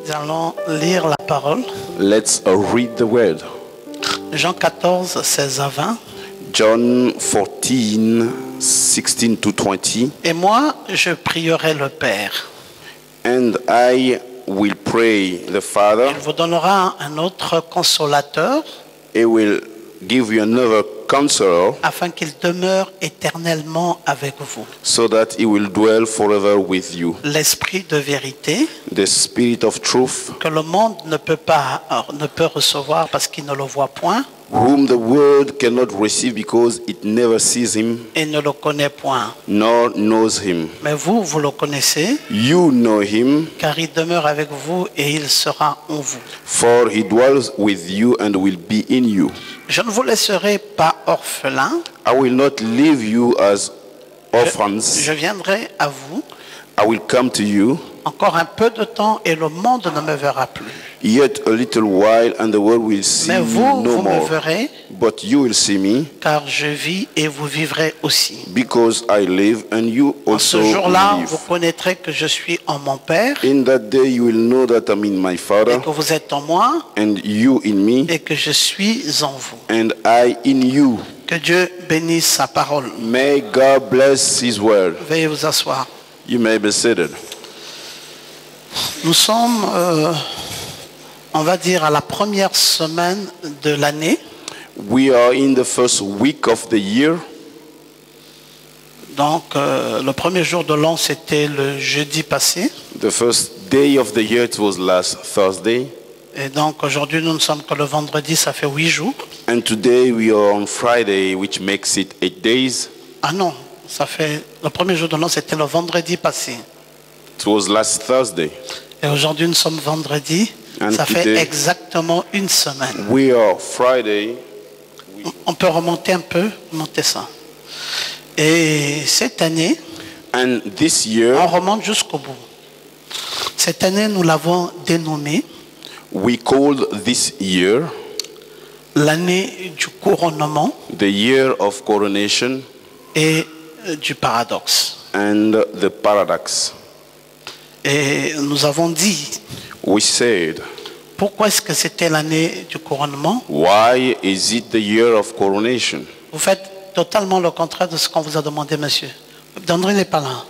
Nous allons lire la parole. Let's read the word. Jean 14, 16 à 20. John 14, 16 to 20. Et moi, je prierai le Père. And I will pray the Father. Il vous donnera un autre consolateur He will give you another counselor afin qu'il demeure éternellement avec vous. so that he will dwell forever with you. L'esprit de vérité The Spirit of truth, que le monde ne peut recevoir parce qu'il ne le voit point whom the world cannot receive because it never sees him et ne le connaît point. nor knows him. Mais vous, vous le connaissez, You know him, car il demeure avec vous et il sera en vous. for he dwells with you and will be in you. Je ne vous laisserai pas orphelins, I will not leave you as orphans. je viendrai à vous. I will come to you. Encore un peu de temps et le monde ne me verra plus. Yet a little while and the world will see Mais me vous, no vous me more. verrez, But you will see me, car je vis et vous vivrez aussi. because I live and you En ce also jour-là, live. vous connaîtrez que je suis en mon Père In that day you will know that I'm in my et Father, que vous êtes en moi and you in me, et que je suis en vous. and I in you. Que Dieu bénisse sa parole. May God bless His word. Veuillez vous asseoir. You may be seated. Nous sommes, on va dire, à la première semaine de l'année. We are in the first week of the year. Donc, le premier jour de l'an, c'était le jeudi passé. The first day of the year, it was last Thursday. Et donc, aujourd'hui, nous ne sommes que le vendredi, ça fait 8 jours. And today we are on Friday, which makes it 8 days. Ah non, ça fait, le premier jour de l'an, c'était le vendredi passé. It was last Thursday. Et aujourd'hui, nous sommes vendredi. And Ça fait today- exactement une semaine. We are Friday. On peut remonter un peu, monter ça. Et cette année, And this on year, remonte jusqu'au bout. Cette année, nous l'avons dénommée we called this year l'année du couronnement the year of coronation et du paradoxe. and the paradox. Et nous avons dit, We said, pourquoi est-ce que c'était l'année du couronnement? why is it the year of coronation? Vous faites totalement le contraire de ce qu'on vous a demandé, monsieur. André n'est pas là.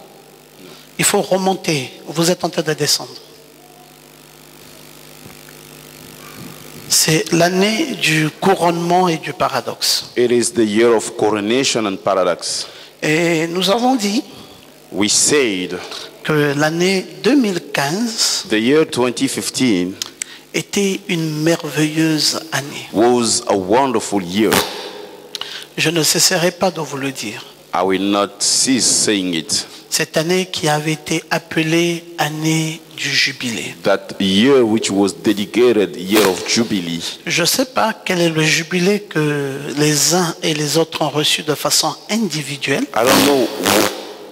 Il faut remonter. Vous êtes en train de descendre. C'est l'année du couronnement et du paradoxe. It is the year of coronation and paradox. Et nous avons dit We said que l'année 2015 the year 2015 était une merveilleuse année. was a wonderful year. Je ne cesserai pas de vous le dire. I will not cease saying it. Cette année qui avait été appelée année du jubilé. That year which was dedicated year of jubilee. Je ne sais pas quel est le jubilé que les uns et les autres ont reçu de façon individuelle, I don't know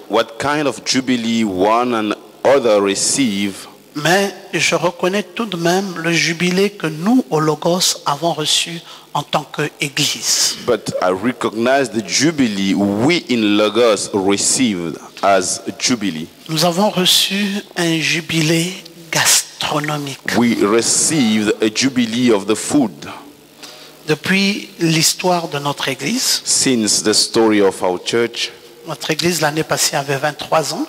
what kind of jubilee one and other receive, mais je reconnais tout de même le jubilé que nous, au Logos, avons reçu en tant qu'Église. but I recognize the jubilee we in Lagos received as a jubilee. Nous avons reçu un jubilé gastronomique. We received a jubilee of the food. Depuis l'histoire de notre Église, Since the story of our church, notre Église l'année passée avait 23 ans,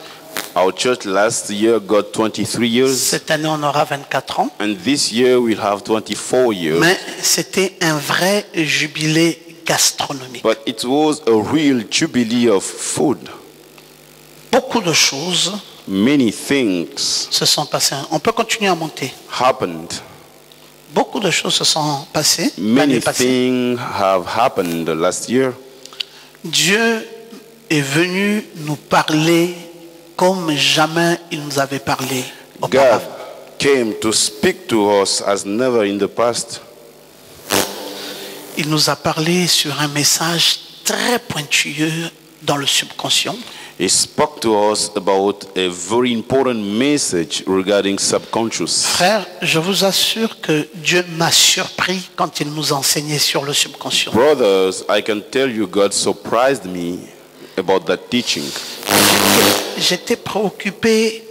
our church last year got 23 years, cette année on aura 24 ans, and this year we'll have 24 years. mais c'était un vrai jubilé gastronomique. But it was a real jubilee of food. Beaucoup de choses Many things se sont passées. On peut continuer à monter. happened. Beaucoup de choses se sont passées l'année Many passée. things have happened last year. Dieu est venu nous parler comme jamais il nous avait parlé God auparavant. came to speak to us as never in the past. Il nous a parlé sur un message très pointilleux dans le subconscient. He spoke to us about a very important message regarding subconscious. Frère, je vous assure que Dieu m'a surpris quand il nous enseignait sur le subconscient. Brothers, I can tell you God surprised me about that teaching. J'étais préoccupé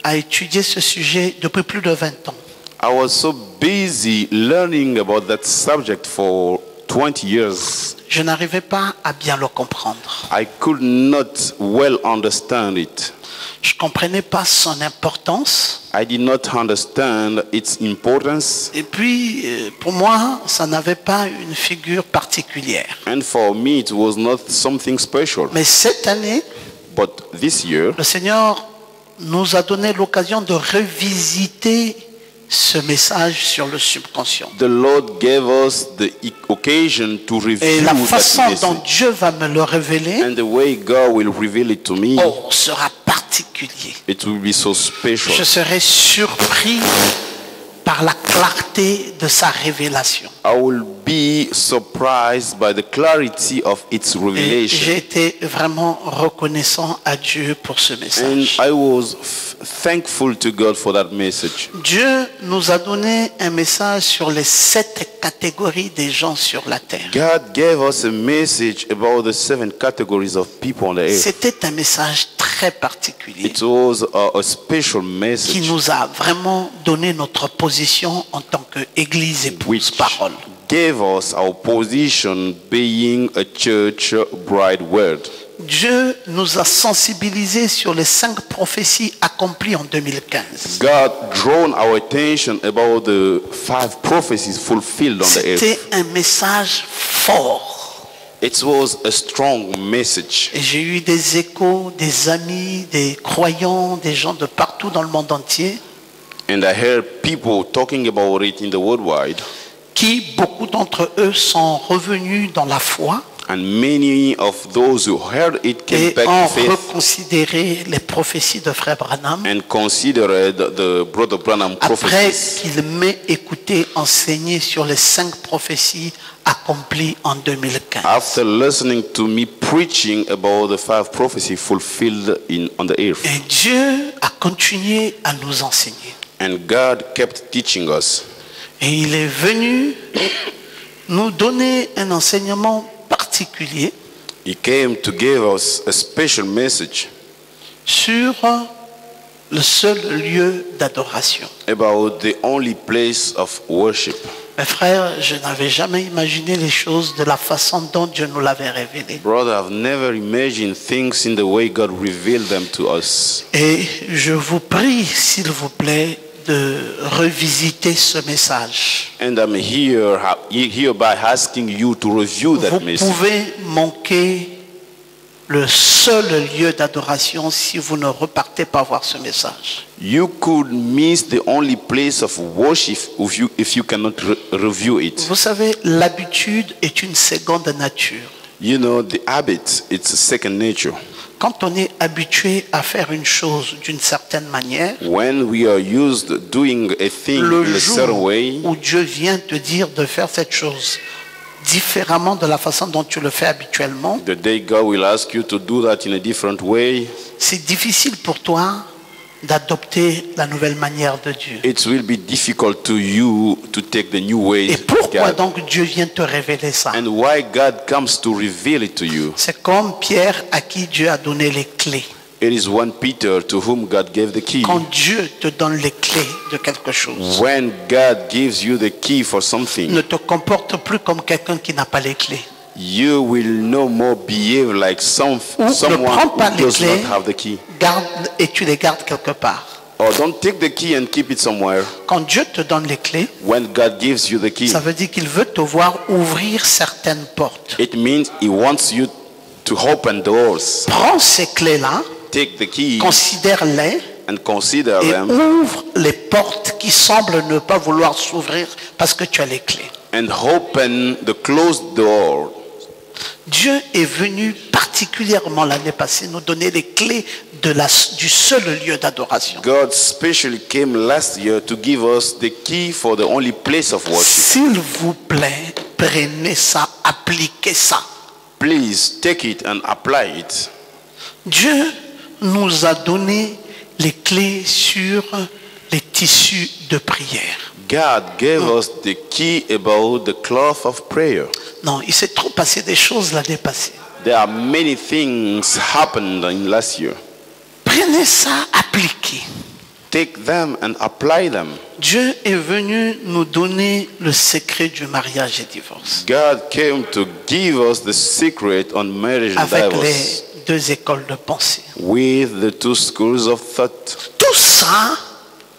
à étudier ce sujet depuis plus de 20 ans. I was so busy learning about that subject for 20 years. Je n'arrivais pas à bien le comprendre. I could not well understand it. Je ne comprenais pas son importance. I did not understand its importance. Et puis, pour moi, ça n'avait pas une figure particulière. And for me, it was not something special. Mais cette année, But this year, le Seigneur nous a donné l'occasion de revisiter ce message sur le subconscient. the Lord gave us the occasion to Et review la that façon dont message. Dieu va me le révéler, And the way God will reveal it to me, sera particulier. it will be so special. Je serai surpris par la clarté de sa révélation. I will be surprised by the clarity of its Et revelation. j'ai été vraiment reconnaissant à Dieu pour ce And message. I was thankful to God for that message. Dieu nous a donné un message sur les 7 catégories des gens sur la terre. God gave us a message about the 7 categories of people on the earth. C'était un message très particulier It was a special qui message nous a vraiment donné notre position en tant qu'Église épouse which parole. gave us our position being a church bride word. Dieu nous a sensibilisés sur les 5 prophéties accomplies en 2015. God drawn our attention about the 5 prophecies fulfilled on the C'était earth. un message fort. It was a strong message. Et j'ai eu des échos, des amis, des croyants, des gens de partout dans le monde entier And I heard people talking about it in the worldwide. qui, beaucoup d'entre eux, sont revenus dans la foi And many of those who heard it came et back ont to faith reconsidéré les prophéties de Frère Branham and considered the Brother Branham après prophecies qu'il m'ait écouté enseigner sur les 5 prophéties accomplies en 2015. after listening to me preaching about the 5 prophecies fulfilled on the earth. Et Dieu a continué à nous enseigner. And God kept teaching us. Et il est venu nous donner un enseignement particulier He came to give us a special message sur le seul lieu d'adoration. about the only place of worship. Mes frères, je n'avais jamais imaginé les choses de la façon dont Dieu nous l'avait révélé. Brother, I've never imagined things in the way God revealed them to us. Et je vous prie, s'il vous plaît, de revisiter ce message. And I'm hereby asking you to review Vous that message. pouvez manquer le seul lieu d'adoration si vous ne repartez pas voir ce message. You could miss the only place of worship if you cannot review it. Vous savez, l'habitude est une seconde nature. You know, the habit, it's a second nature. Quand on est habitué à faire une chose d'une certaine manière, When we are used to doing a thing le in a certain jour way, où Dieu vient te dire de faire cette chose différemment de la façon dont tu le fais habituellement, the day God will ask you to do that in a different way, c'est difficile pour toi d'adopter la nouvelle manière de Dieu. it will be difficult to you to take the new way Et of pourquoi God. donc Dieu vient te révéler ça? And why God comes to reveal it to you. C'est comme Pierre à qui Dieu a donné les clés. It is 1 Peter to whom God gave the key. Quand Dieu te donne les clés de quelque chose, When God gives you the key for something, ne te comporte plus comme quelqu'un qui n'a pas les clés. you will no more behave like Ou ne someone prends pas who les does clés, not have the key. garde et tu les gardes quelque part. Or don't take the key and keep it somewhere. Quand Dieu te donne les clés, When God gives you the key, ça veut dire qu'il veut te voir ouvrir certaines portes. it means He wants you to open doors. Prends ces clés-là, Take the key considère-les and consider et them ouvre les portes qui semblent ne pas vouloir s'ouvrir parce que tu as les clés. and open the closed door. Dieu est venu particulièrement l'année passée nous donner les clés du seul lieu d'adoration. God specially came last year to give us the key for the only place of worship. S'il vous plaît, prenez ça, appliquez ça. Please take it and apply it. Dieu nous a donné les clés sur les tissus de prière. God gave us the key about the cloth of prayer. Non, il s'est trop passé des choses l'année passée. There are many things happened in last year. Prenez ça, appliquez. take them and apply them. Dieu est venu nous donner le secret du mariage et divorce. God came to give us the secret on marriage and Avec divorce les deux écoles de pensée. with the two schools of thought. Tout ça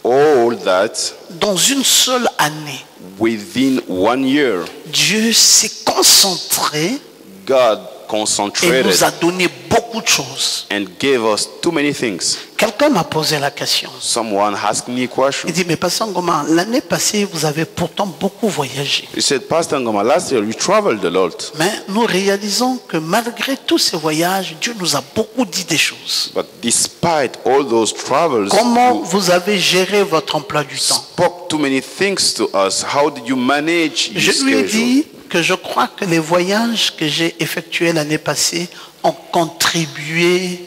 All that dans une seule année. within 1 year. Dieu s'est concentré God et concentrated nous a donné beaucoup de choses. and gave us too many things. Quelqu'un m'a posé la question. Someone asked me a question. Il dit, mais Pasteur Ngoma, l'année passée, vous avez pourtant beaucoup voyagé. He said, Pastor Ngoma, last year you traveled a lot. Mais nous réalisons que malgré tous ces voyages, Dieu nous a beaucoup dit des choses. But despite all those travels, Comment you vous avez géré votre emploi du temps? spoke too many things to us. How did you manage your Je lui ai schedule? dit que je crois que les voyages que j'ai effectués l'année passée ont contribué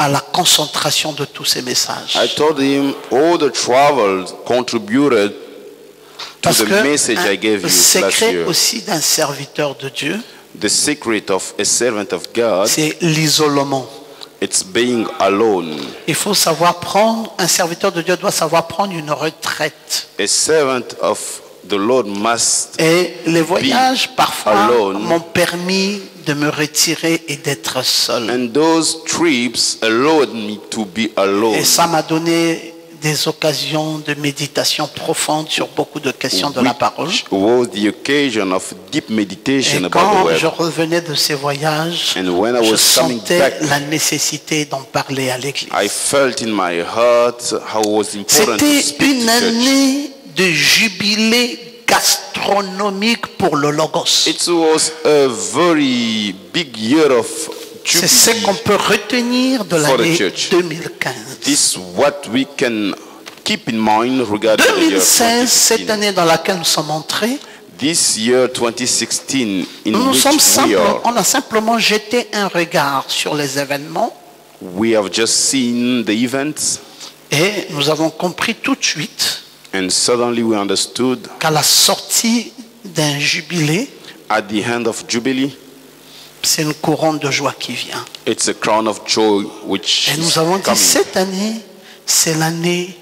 à la concentration de tous ces messages. I told him all the travels contributed to Parce the que message I gave le you last secret year. aussi d'un serviteur de Dieu, The secret of a servant of God, c'est l'isolement. it's being alone. Il faut savoir prendre, un serviteur de Dieu doit savoir prendre une retraite. A servant of the Lord must, Et les voyages, parfois, alone. m'ont permis de me retirer et d'être seul. and those trips allowed me to be alone. Et ça m'a donné des occasions de méditation profonde sur beaucoup de questions de la parole. Which was the occasion of deep meditation Et about the quand je word. revenais de ces voyages, And when I je was coming sentais back, la nécessité d'en parler à l'église. I felt in my heart how it was important to C'était speak une to church. année de jubilé gastronomique pour le Logos. It was a very big year of C'est ce qu'on jubilee. peut retenir de For the l'année church. 2015. This is what we can keep in mind regarding the year 2016, cette 2016. année dans laquelle nous sommes entrés, This year 2016 in nous which sommes we are, on a simplement jeté un regard sur les événements we have just seen the events et nous avons compris tout de suite and suddenly we understood qu'à la sortie d'un jubilé, at the end of Jubilee, c'est une couronne de joie qui vient. it's a crown of joy which Et is nous avons dit, coming. cette année, c'est l'année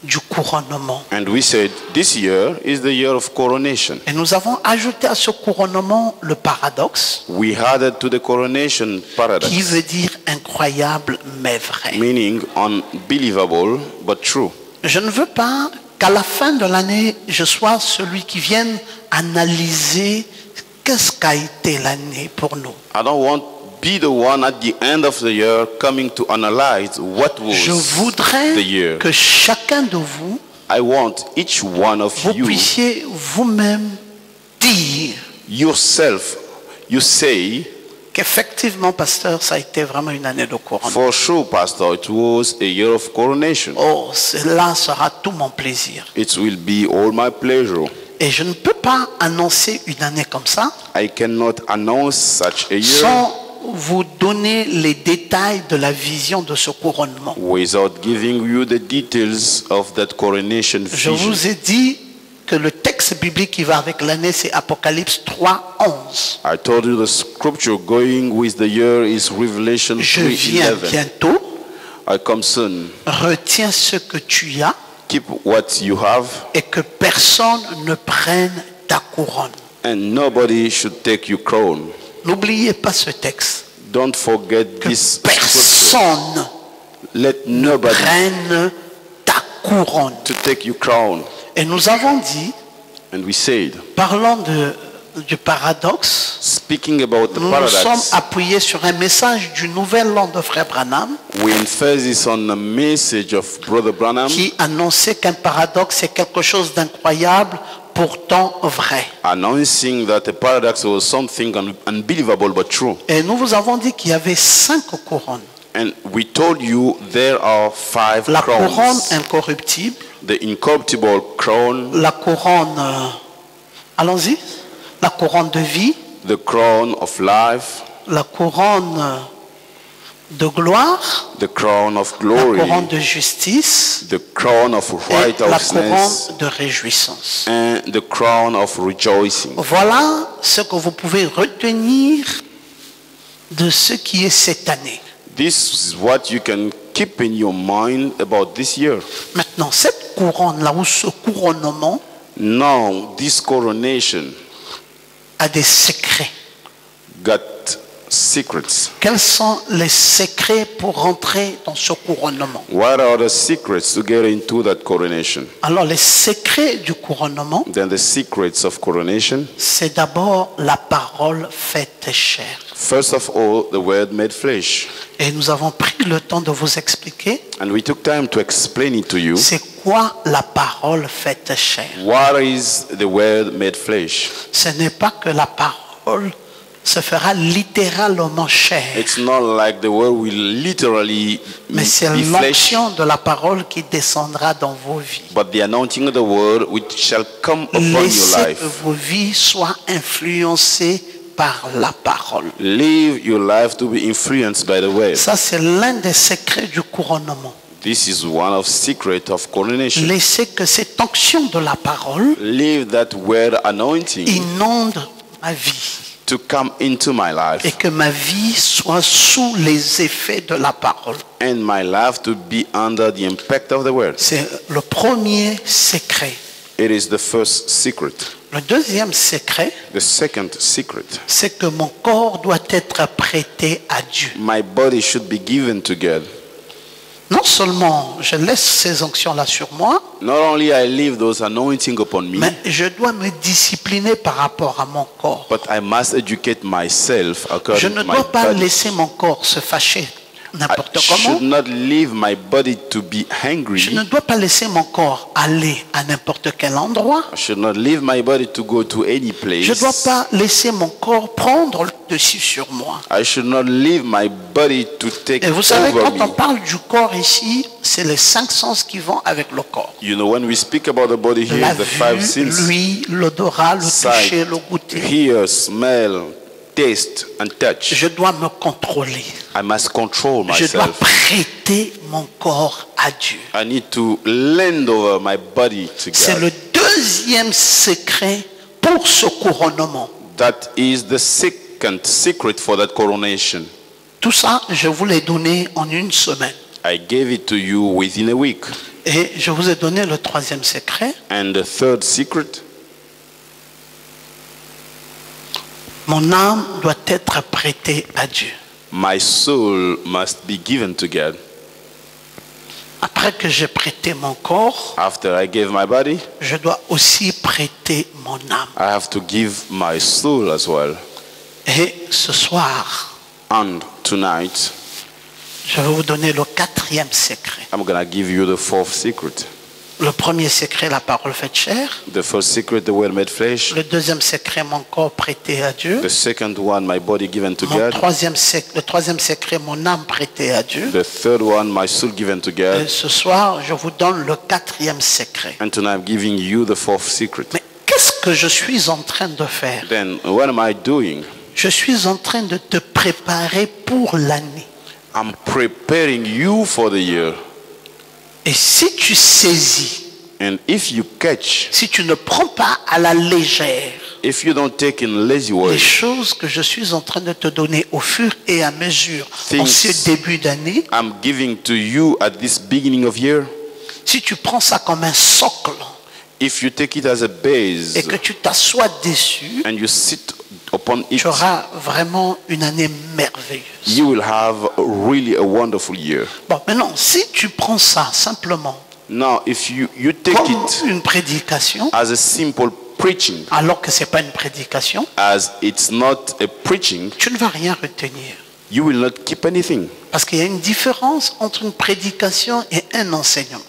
du couronnement. And we said, this year is the year of coronation. Et nous avons ajouté à ce couronnement le paradoxe, We added to the coronation paradox, qui veut dire incroyable mais vrai. meaning unbelievable but true. Je ne veux pas qu'à la fin de l'année, je sois celui qui vienne analyser qu'est-ce qu'a été l'année pour nous. I don't want to be the one at the end of the year coming to analyze what Je was voudrais the year. que chacun de vous, I want each one of vous you puissiez vous-même dire yourself, you say, qu'effectivement, pasteur, ça a été vraiment une année de couronnement. for sure, Pastor, it was a year of coronation. Oh, cela sera tout mon plaisir. It will be all my pleasure. Et je ne peux pas annoncer une année comme ça I cannot announce such a year sans vous donner les détails de la vision de ce couronnement. without giving you the details of that coronation Je vision. vous ai dit que le texte biblique qui va avec l'année, c'est Apocalypse 3, 11. I told you the scripture going with the year is Revelation Je viens 3:11. bientôt, I come soon. retiens ce que tu as Keep what you have, et que personne ne prenne ta couronne. and nobody should take your crown. N'oubliez pas ce texte. Don't forget Que this scripture. personne Let nobody prenne ta couronne. to take your crown. Et nous avons dit, And we said, parlant du paradoxe, speaking about the nous nous sommes paradox, appuyés sur un message du Nouvel An de Frère Branham we emphasis on the message of Brother Branham, qui annonçait qu'un paradoxe est quelque chose d'incroyable, pourtant vrai. announcing that the paradox was something unbelievable but true. Et nous vous avons dit qu'il y avait 5 couronnes. And we told you there are 5 La couronne crowns. incorruptible, The incorruptible crown, la couronne, allons-y, la couronne de vie, the crown of life, la couronne de gloire, the crown of la glory, couronne de justice the crown of et la couronne righteousness, de réjouissance. and the crown of rejoicing. Voilà ce que vous pouvez retenir de ce qui est cette année. This is what you can keep in your mind about this year. Maintenant, cette couronne-là, ou ce couronnement, Now, this coronation a des secrets. got secrets. Quels sont les secrets pour rentrer dans ce couronnement? What are the secrets to get into that coronation? Alors, les secrets du couronnement, Then the secrets of coronation. c'est d'abord la parole faite chair. First of all, the word made flesh. Et nous avons pris le temps de vous expliquer And we took time to explain it to you. c'est quoi la parole faite chair. What is the word made flesh? Ce n'est pas que la parole se fera littéralement chair, It's not like the word will literally mais c'est be flesh, l'onction de la parole qui descendra dans vos vies. but the anointing of the word which shall come upon your Laissez que life. vos vies soient influencées par la parole. Live your life to be influenced by the word. Ça, c'est l'un des secrets du couronnement. This is one of secret of coronation. Laissez que cette onction de la parole Leave that word anointing inonde ma vie to come into my et life, que ma vie soit sous les effets de la parole. and my life to be under the impact of the word. C'est le premier secret. It is the first secret. Le deuxième secret, The second secret. c'est que mon corps doit être prêté à Dieu. My body should be given to God. Non seulement je laisse ces onctions-là sur moi, Not only I leave those anointing upon me, mais je dois me discipliner par rapport à mon corps. but I must educate myself Je according ne to my dois pas body. laisser mon corps se fâcher I n'importe should comment. not leave my body to be Je hungry. ne dois pas laisser mon corps aller à n'importe quel endroit. I should not leave my body to go to any place. Je ne dois pas laisser mon corps prendre le dessus sur moi. I should not leave my body to take Et vous savez, over quand on me. parle du corps ici, c'est les 5 sens qui vont avec le corps. You know, when we speak about the body here, La the five vue, senses: l'ouïe, l'odorat, le sight, toucher, le goûter. hear, smell, taste, and touch. Je dois me contrôler. I must control Je dois myself. prêter mon corps à Dieu. I need to lend over my body to C'est God. le deuxième secret pour ce couronnement. That is the second secret for that coronation. Tout ça, je vous l'ai donné en une semaine. I gave it to you within a week. Et je vous ai donné le troisième secret. And the third secret: Mon âme doit être prêtée à Dieu. my soul must be given to God. Après que j'ai prêté mon corps, After I gave my body, je dois aussi prêter mon âme. I have to give my soul as well. Et ce soir, And tonight, je vais vous donner le quatrième secret. I'm going to give you the fourth secret. Le premier secret, la parole faite chair. The first secret, the word made flesh. Le deuxième secret, mon corps prêté à Dieu. The second one, my body given to Le God. troisième secret, mon âme prêtée à Dieu. The third one, my soul given to Et God. ce soir, je vous donne le quatrième secret. And tonight I'm giving you the fourth secret. Mais qu'est-ce que je suis en train de faire? Then what am I doing? Je suis en train de te préparer pour l'année. I'm preparing you for the year. Et si tu saisis, And if you catch, si tu ne prends pas à la légère if you don't take in lazy les words, choses que je suis en train de te donner au fur et à mesure en Things- ce début d'année, I'm giving to you at this beginning of year, si tu prends ça comme un socle if you take it as a base et que tu t'assois dessus, and you sit upon it, tu auras vraiment une année merveilleuse. you will have really a wonderful year. Bon, maintenant, si tu prends ça simplement Now, if you take comme it une prédication, as a simple preaching, alors que ce n'est pas une prédication, as it's not a preaching, tu ne vas rien retenir. you will not keep anything. Parce qu'il y a une différence entre une prédication et un enseignement.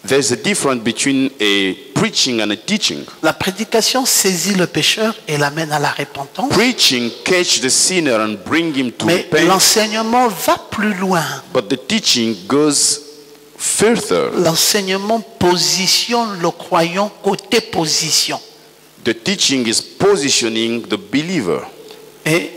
There's a difference between a preaching and a teaching. La prédication saisit le pécheur et l'amène à la repentance. Preaching catch the sinner and bring him to Mais repent, l'enseignement va plus loin. but the teaching goes further. L'enseignement positionne le croyant côté position. The teaching is positioning the believer. Et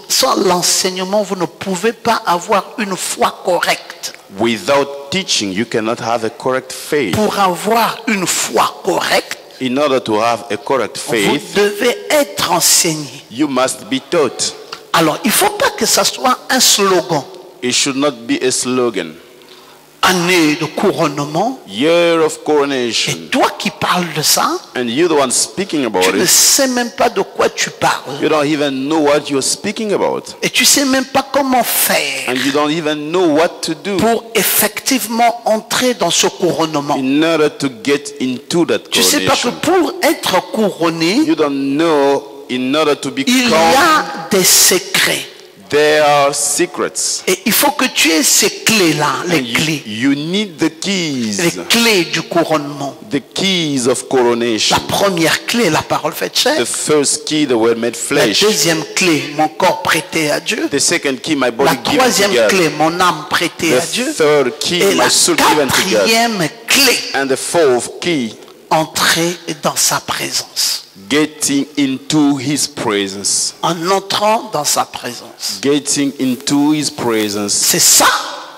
sans l'enseignement, vous ne pouvez pas avoir une foi correcte. Without teaching, you cannot have a correct faith. Pour avoir une foi correcte, In order to have a correct vous faith, devez être enseigné. you must be taught. Alors, il ne faut pas que ça soit un slogan. It should not be a slogan. Année de couronnement. Year of Et coronation. toi qui parles de ça, And you're the one speaking about tu ne it. sais même pas de quoi tu parles. You don't even know what you're speaking about. Et tu sais même pas comment faire And you don't even know what to do pour effectivement entrer dans ce couronnement. in order to get into that Tu sais pas que coronation. pour être couronné, You don't know in order to il become, y a des secrets. there are secrets. Et il faut que tu aies ces clés-là, les And clés. you need the Les keys. clés du couronnement. The keys of coronation. La première clé, la parole faite The chair. first key, the word made La flesh. deuxième clé, mon corps prêté à Dieu. The second key, my La body given to troisième God. clé, mon âme prêtée à Dieu. The third key, Et la my soul given to God. quatrième clé, And the fourth key, entrer dans sa présence. getting into His presence. En entrant dans sa présence. Getting into His presence. C'est ça,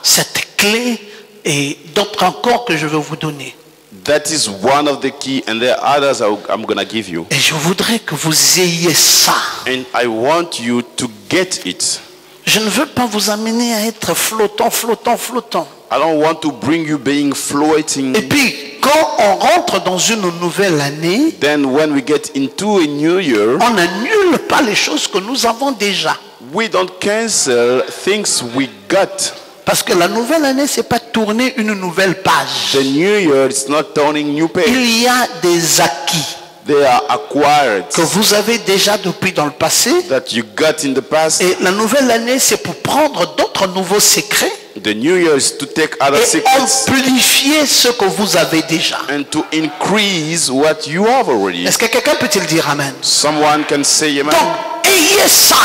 cette clé et d'autres encore que je veux vous donner. That is one of the key, and there are others I'm going to give you. Et je voudrais que vous ayez ça. And I want you to get it. Je ne veux pas vous amener à être flottant, flottant, flottant. I don't want to bring you being floating. Et puis, quand on rentre dans une nouvelle année, Then when we get into a new year, on n'annule pas les choses que nous avons déjà. we don't cancel things we got. Parce que la nouvelle année, c'est pas tourner une nouvelle page. The new year is not turning new page. Il y a des acquis They are acquired que vous avez déjà depuis dans le passé. that you got in the past. Et la nouvelle année, c'est pour prendre d'autres nouveaux secrets The new year is to take other et secrets amplifier ce que vous avez déjà. and to increase what you have already. Est-ce que quelqu'un peut-il dire Amen? Someone can say amen. Donc, ayez ça.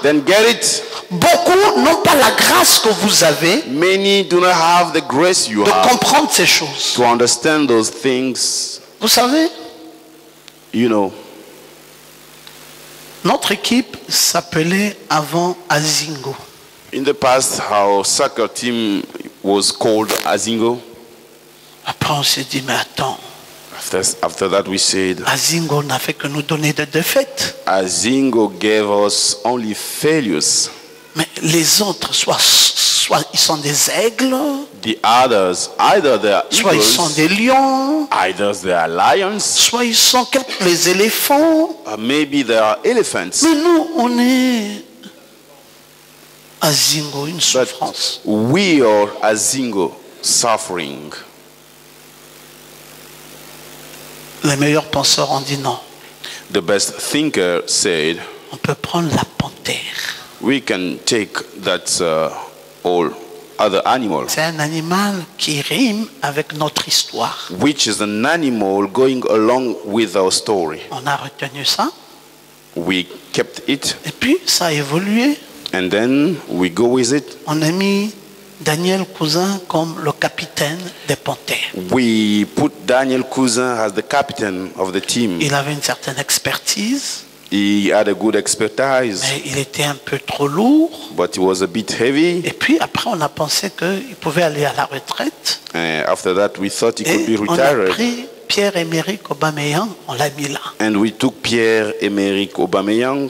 Then get it. Beaucoup n'ont pas la grâce que vous avez Many do not have the grace you de have comprendre ces choses. to understand those things. Vous savez, You know, notre équipe s'appelait avant Azingo. in the past, our soccer team was called Azingo. Après, on s'est dit, mais attends, After that, we said, Azingo n'a fait que nous donner des défaites. Azingo gave us only failures. Mais les autres, soit ils sont des aigles, The others, either they are soit ils sont eagles, des lions, either they are lions, soit ils sont les éléphants. or maybe they are elephants. Mais nous, on est Azingo, une souffrance. We are Azingo, suffering. Les meilleurs penseurs ont dit non. The best thinker said, On peut prendre la panthère. we can take that all other animal, C'est un animal qui rime avec notre histoire. which is an animal going along with our story. On a retenu ça. We kept it, Et puis, ça a évolué. and then we go with it. On a mis Daniel Cousin comme le capitaine des panthères. We put Daniel Cousin as the captain of the team. Il avait une certaine expertise, He had a good expertise, mais il était un peu trop lourd. but he was a bit heavy. Et puis après, on a pensé qu'il pouvait aller à la retraite. After that, we thought he could Et be on a retired. pris Pierre-Emerick Aubameyang, on l'a mis là. And we took Pierre-Emerick Aubameyang.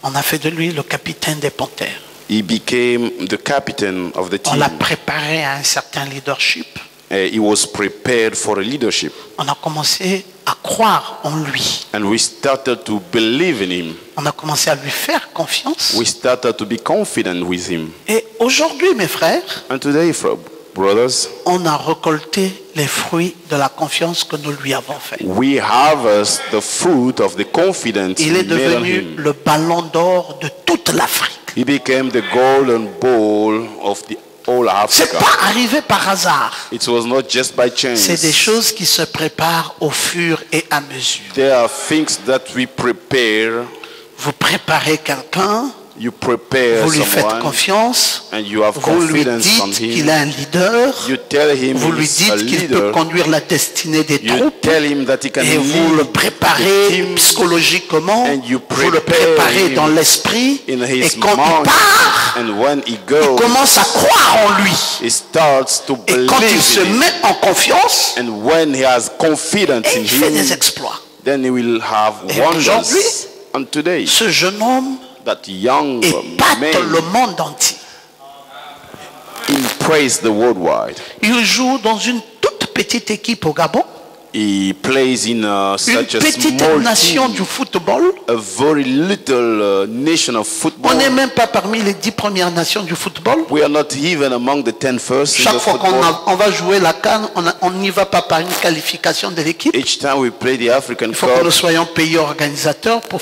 On a fait de lui le capitaine des panthères. He became the captain of the On team. l'a préparé à un certain leadership. He was prepared for a leadership. On a commencé à croire en lui. And we started to believe in him. On a commencé à lui faire confiance. We started to be confident with him. Et aujourd'hui, mes frères, And today, brothers, on a récolté les fruits de la confiance que nous lui avons faite. we harvest the fruit of the confidence Il we est made on devenu him. le ballon d'or de toute l'Afrique. He became the golden ball of the whole C'est Africa. pas arrivé par hasard. It was not just by C'est des chance. choses qui se préparent au fur et à mesure. There are things that we prepare. Vous préparez quelqu'un, You prepare vous lui faites someone, confiance, and you have vous lui confidence on dites qu'il him. est un leader, You tell him vous lui he's a dites qu'il peut leader. conduire la destinée des You troupes, tell him that he can et vous le lead préparez the team psychologiquement, and you vous le prepare préparez him dans l'esprit, in et his quand il mind. part, And when he il goes, commence à croire en lui. he starts to Et quand il believe se in him. met en confiance, And when he has confidence et in il fait des him, exploits. then he will have Et wonders. aujourd'hui, And today, Ce jeune homme that young épate man le monde entier. praised the worldwide. Il joue dans une toute petite équipe au Gabon. He plays in Une such a petite small nation team, du football. a very little nation of On football. n'est même pas parmi les 10 premières nations du football. We are not even among the 10 first in Chaque the fois football. on va jouer la CAN, on n'y va pas par une qualification de l'équipe. Each time we play the African Il faut que nous Cup, soyons pays organisateurs pour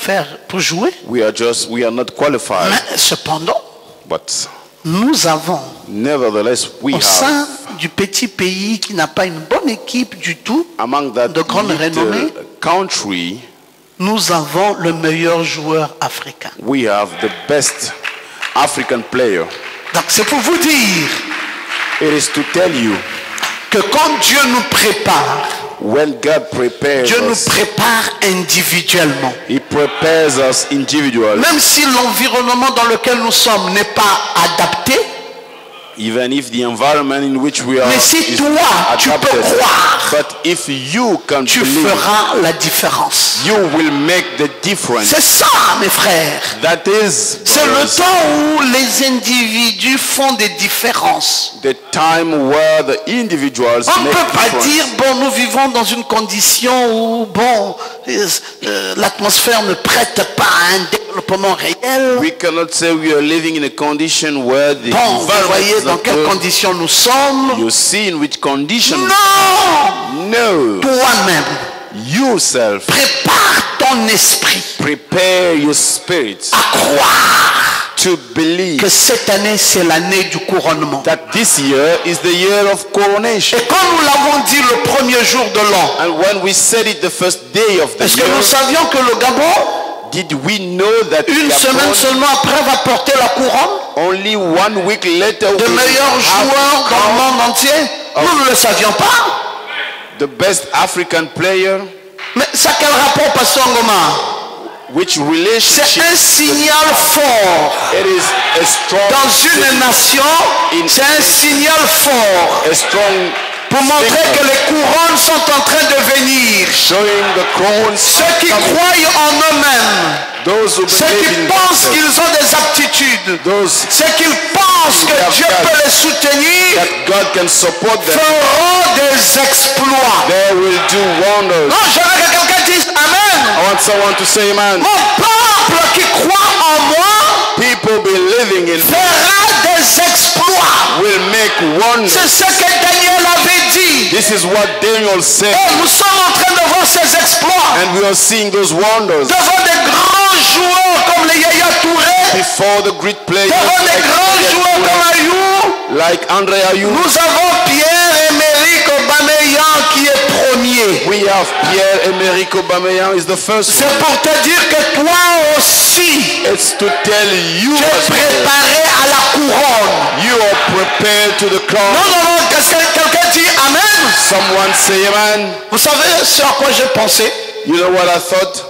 jouer. we are not qualified. Mais cependant, But nous avons nevertheless, we au sein have du petit pays qui n'a pas une bonne équipe du tout, among that de grande renommée, little country, nous avons le meilleur joueur africain. we have the best African player. Donc c'est pour vous dire It is to tell you, que quand Dieu nous prépare, when God prepares Dieu nous us, prépare individuellement. He prepares us individually. Même si l'environnement dans lequel nous sommes n'est pas adapté, Even if the environment in which we are mais si is toi, tu peux adapted. croire, But if you can tu believe, feras la différence. you will make the difference. C'est ça, mes frères. That is, C'est le brothers, temps où les individus font des différences. the time where the individuals On ne make peut pas difference. dire, bon, nous vivons dans une condition où, bon, l'atmosphère ne prête pas à un développement réel. We cannot say we are living in a condition where the Bon, vous environment voyez is dans not quelles good. conditions nous sommes. You see in which condition? Non! No. Toi-même, Yourself, prépare ton esprit prepare your spirit à croire to believe que cette année, c'est l'année du couronnement. that this year is the year of coronation. Et quand nous l'avons dit le premier jour de l'an, And when we said it the first day of the est-ce que nous year, savions que le Gabon, did we know that une semaine Gabon, seulement après, va porter la couronne only 1 week later, de will meilleurs have joueurs dans le monde entier? Nous ne le savions pas. the best African player? Mais ça, quel rapport, Pasteur Ngoma? Which C'est relationship? un signal fort. It is a strong, Dans une nation, c'est un signal fort a strong pour montrer que les couronnes sont en train de venir. showing the crowns. Ceux qui coming. croient en eux-mêmes, Those who ceux believe qui in pensent themselves, qu'ils ont des aptitudes, those ceux qui pensent que Dieu peut les soutenir, that God can support them, feront des exploits. they will do wonders. Non, je veux que quelqu'un dise Amen. I want someone to say, man, Mon peuple qui croit en moi people believing in me fera des exploits. will make wonders. C'est ce que Daniel avait dit. This is what Daniel said, Et nous sommes en train de voir ces exploits and we are seeing those wonders devant des grands joueurs comme les Yaya Touré, before the great players devant des grands joueurs comme Ayou. like Andre Ayew. Nous avons Pierre-Emerick Aubameyang qui est premier. We have Pierre-Emerick Aubameyang is the first C'est one. pour te dire que toi aussi, It's to tell you tu es as well, préparé à la couronne. you are prepared to the Non, crown. non, non, quelqu'un dit Amen. Someone say, man, Vous savez ce à quoi j'ai pensé? you know what I thought?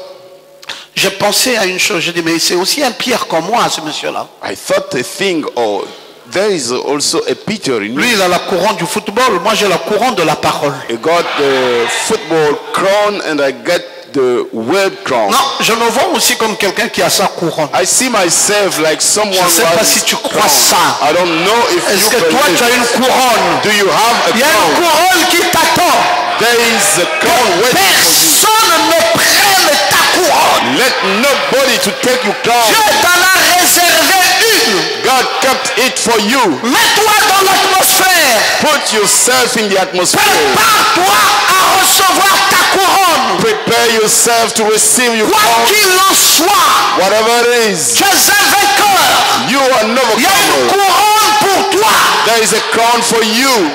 J'ai pensé à une chose. Je dis, mais c'est aussi un Pierre comme moi, ce monsieur-là. I thought a thing, oh, there is also a Peter in Lui, me. il a la couronne du football. Moi, j'ai la couronne de la parole. I got the football crown and I get the word crown. Non, je me vois aussi comme quelqu'un qui a sa couronne. I see myself like someone Je ne sais who pas has si tu crois crown. ça. I don't know if Est-ce you que toi, believe. tu as une couronne? Do you have a Il y a une crown? couronne qui t'attend. There is a crown waiting for Personne ne prenne ta couronne. you. Let nobody to take your Dieu crown. t'en a réservé une. God kept it for you. Mets-toi dans l'atmosphère. Put yourself in the atmosphere. Prépare-toi à recevoir ta couronne. Prepare yourself to receive your Quoi crown. qu'il en soit, Whatever it is, tu es un vainqueur. you are never Il y a une covered. couronne pour toi. There is a crown for you.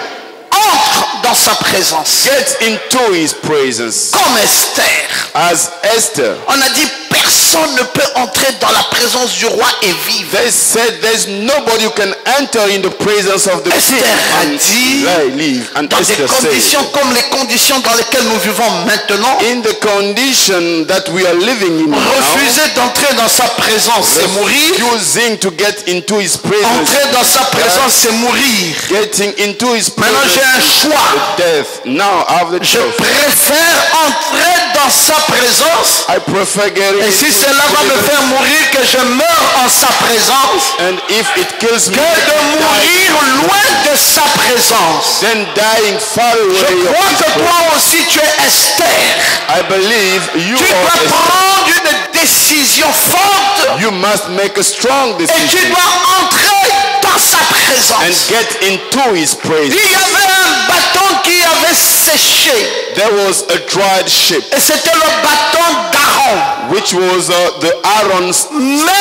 Entre dans sa présence. Get into his presence. Comme Esther. As Esther, On a dit personne ne peut entrer dans la présence du roi et vivre. they said there's nobody who can enter in the presence of the king Esther a and dit, live. And dans des Esther conditions said, comme les conditions dans lesquelles nous vivons maintenant, in the condition that we are living in now, refuser d'entrer dans sa présence, c'est mourir. refusing to get into his presence, Entrer dans sa présence, c'est mourir. getting into his Maintenant, presence, j'ai un choix. death. Now I have the Je choice. préfère entrer dans sa présence. I prefer getting Et si into cela his va me presence. faire mourir, que je meure en sa présence, And if it kills me, que de mourir loin de sa présence. then dying far Je away of crois his que presence. toi aussi tu es Esther. I believe you Tu dois are prendre une décision forte you must make a strong et tu decision dois entrer dans sa and présence. get into his praise. Il y avait un bâton qui avait séché There was a dried sheep, et c'était le bâton d'Aaron. which was the Aaron's, Mais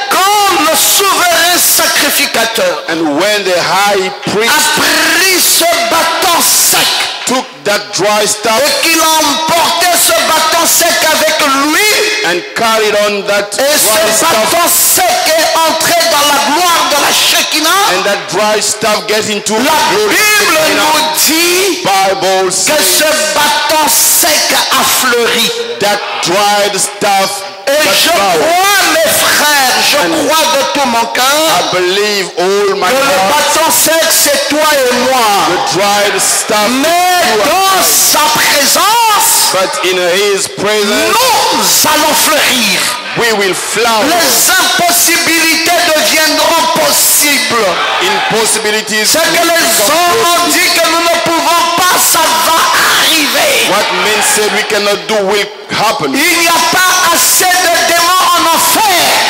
quand le souverain sacrificateur and when the high priest a pris ce bâton sec took that dry staff et qu'il a emporté ce bâton sec avec lui, and carried on that et ce dry staff, bâton sec est entré dans la gloire de la Shekinah, and that dry staff gets into the la glory of Bible the nous dit Bible que says ce bâton sec a fleuri. that dried staff Et that je flower. crois, mes frères, je crois de tout mon I cœur believe all my que le heart bâton sec, c'est toi et moi. the dried staff, Mais dans sa présence, but in his presence nous allons fleurir. we will flower. Les impossibilités deviendront possibles. Impossibilities. Ce que les hommes ont dit que nous ne pouvons pas, ça va arriver. What men said we cannot do will happen. Il n'y a pas assez de démons en enfer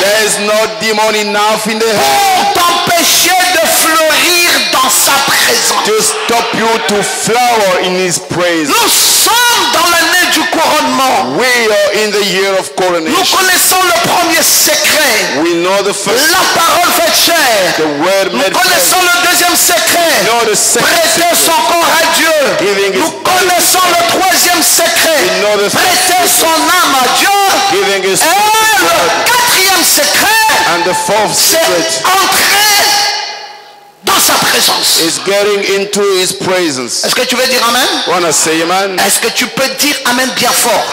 There is no demon enough in the hell pour t'empêcher de fleurir dans sa présence. to stop you to flower in his praise. Nous sommes dans l'année du couronnement. We are in the year of Nous coronation. connaissons le premier secret. We know the first, La parole faite chair. the word Nous made flesh. connaissons le deuxième secret. We know the second Prêter secret. son corps à Dieu. Giving his Nous connaissons le troisième secret. We know the Prêter son âme à Dieu. Giving his Et le quatrième secret, and the fourth c'est secret entrer dans sa présence. is getting into his presence. Est-ce que tu veux dire amen? Wanna say amen? Est-ce que tu peux dire amen bien fort?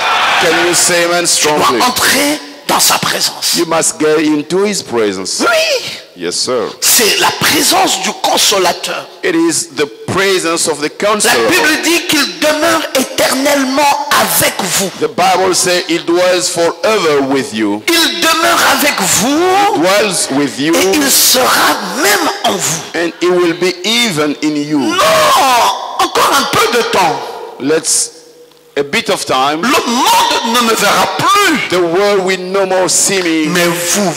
Can you say amen Tu strongly? dois entrer dans sa présence. You must get into his presence. Oui, Yes, sir. c'est la présence du consolateur. It is the presence of the La counselor. Bible dit qu'il demeure éternellement avec vous. The Bible says it dwells forever with you. Il demeure avec vous Dwells with you, et il sera même en vous. and it will be even in you. Non, encore un peu de temps. Let's a bit of time. Le monde ne me verra plus. The world will no more see me, Mais vous,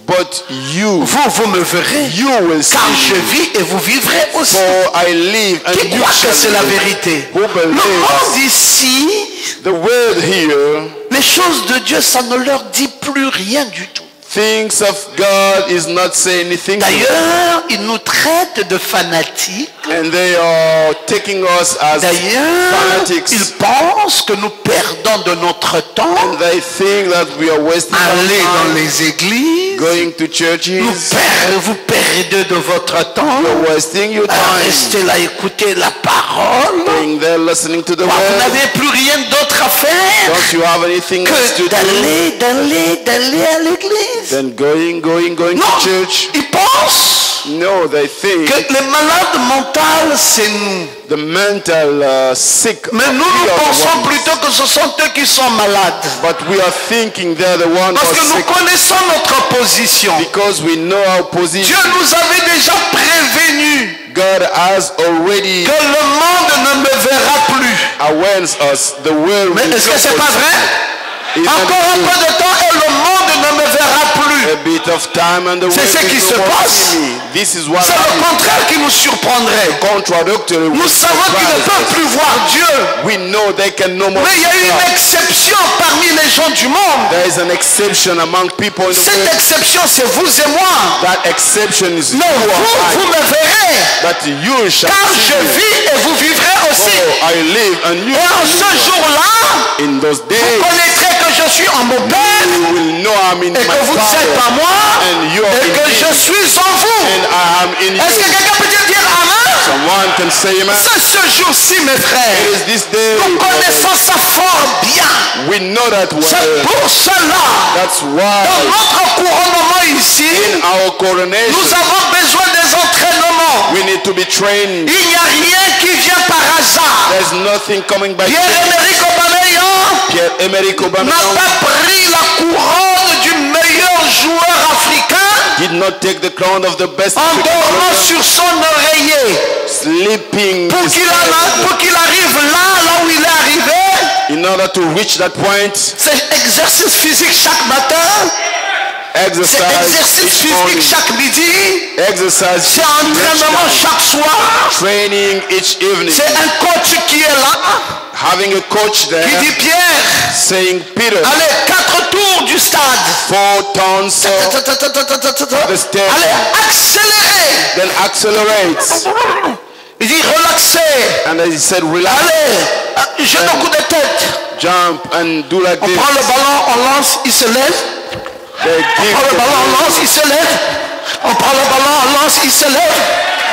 but you vous me verrez. you will see Car je me. vis et vous vivrez aussi. For I live and Qui you croit que shall c'est la live. vérité? Who Le believes? monde ici, The word here, les choses de Dieu, ça ne leur dit plus rien du tout. things of God is not saying anything to them. D'ailleurs, ils nous traitent de fanatiques. And they are taking us as D'ailleurs, fanatics. ils pensent que nous perdons de notre temps And they think that we are wasting à aller our dans time les églises. going to churches. Vous perdez de votre temps You're wasting your à time rester là, écouter la parole. being there listening to the Vous word. n'avez plus rien d'autre à faire Don't you have anything else que to do d'aller à l'église. than going Non, to church? ils pensent No, they think que les malades mentaux, c'est nous. the mental sick. Mais nous, we nous are the pensons ones. plutôt que ce sont eux qui sont malades. But we are thinking they're the ones who Parce que are nous sick connaissons notre position. because we know our Dieu position. nous avait déjà prévenu God has already que le monde ne me verra plus. awareness us. The world Mais will est-ce que not c'est pas see vrai? us. Isn't Encore un it peu de temps et le monde ne me verra plus. a bit of time and the C'est ce world qui will se no more passe. see me. This is what C'est le happens. contraire qui nous surprendrait. Contradictory. Nous savons qu'ils ne peuvent plus voir Dieu. We know they can no more Mais il y a see une God. exception parmi les gens du monde. There is an exception among people in the Cette world. exception, c'est vous et moi. That exception is you Mais or vous I. me verrez. That you shall Car see je me. vis et vous vivrez aussi. Oh, I live and you Et en ce jour-là, in those vous days connaîtrez que je suis en mon Père you will know I'm in et my que vous êtes Father en moi and you are et in que me je suis en vous. and I am in Est-ce que you. quelqu'un peut dire amen? Someone can say amen. C'est ce jour-ci, mes frères. It is this day. Nous connaissons ça fort bien. We know that C'est well. pour cela, That's dans why notre couronnement ici, in our nous coronation avons besoin des entraînements. we need to be trained. Il n'y a rien qui vient par hasard. There's nothing coming by chance. Pierre-Emerick Aubameyang, Aubameyang Pierre-Emerick n'a Aubameyang pas pris la couronne du meilleur joueur africain did not take the crown of the best en African dormant player, sur son oreiller sleeping pour qu'il arrive là où il est arrivé. in order to reach that point. C'est exercice physique chaque matin, c'est Exercise exercice each physique morning, chaque midi, exercise c'est entraînement chaque soir. training each evening. C'est un coach qui est là, Having a coach there qui dit Pierre, saying, Peter, allez, 4 tours du stade. 4 tons, the step, Allez, accélérez. then accelerate. Il dit relaxez. And then he said, relax, Allez, jette un coup de tête. jump and do like On this. prend le ballon, on lance, il se lève. They On give, prend le the ballon, on ball, lance, il se lève. On prend le ballon, on lance, il se lève.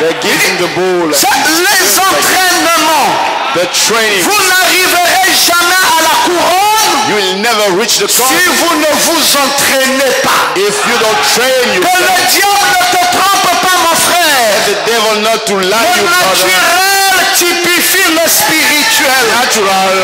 they give him the ball. C'est les entraînements. The training. Vous n'arriverez jamais à la couronne You will never reach the si crown vous ne vous entraînez pas. if you don't train Que yourself. le diable ne te trompe pas, mon frère. The devil not to lie Le you, brother. naturel typifie le spirituel. Natural.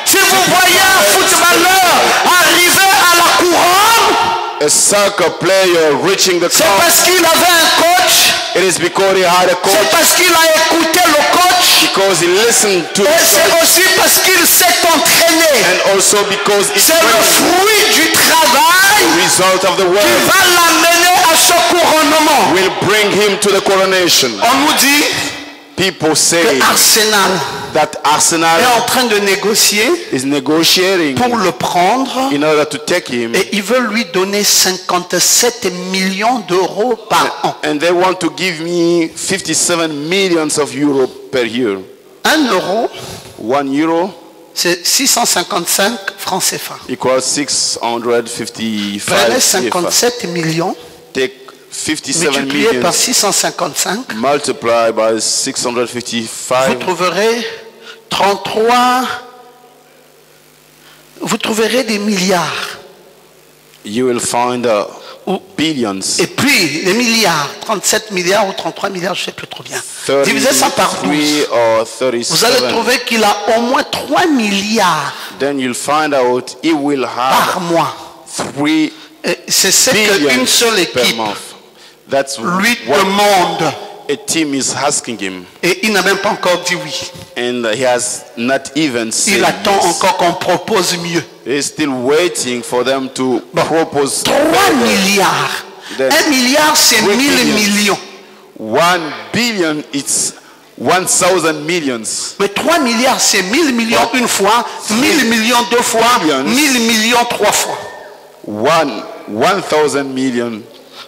Si vous voyez un footballeur arriver à la couronne, A soccer player reaching the c'est crown, parce qu'il avait un coach, it is because he had a c'est coach, parce qu'il a écouté le coach, because he listened to et the c'est coach, aussi parce qu'il s'est entraîné. and also because it's C'est le fruit du travail the result of the qui word va l'amener à ce couronnement. will bring him to the coronation. On nous dit People say que Arsenal that est Arsenal en train de négocier is negotiating pour le prendre in order to take him, et ils veulent lui donner 57 millions d'euros par an. and they want to give me 57 millions of euros per year. 1 euro, 1 euro c'est 655 francs CFA. equals 655 Prenez CFA. 57 millions, Take 57 multiplié millions, par 655, multiply by vous 655, trouverez 33, vous trouverez des milliards. you will find billions. Et puis, les milliards, 37 milliards ou 33 milliards, je ne sais plus trop bien. Divisez ça par 12. 33 or Vous allez 37. trouver qu'il a au moins 3 milliards Then you'll find out he will par have mois. 3 Et c'est ce qu'une billions seule per équipe month. That's lui what demande. a team is asking him. Et il n'a même pas encore dit oui. And he has not even said Il attend yes. encore qu'on propose mieux. He's still waiting for them to propose 3 milliards. Then 1 milliard, c'est 3 1000 billions. millions. 1 billion, it's 1,000 millions. Mais 3 milliards, c'est 1000 millions une fois, 1000 millions deux fois, Billions. 1000 millions trois fois. 1,000 million.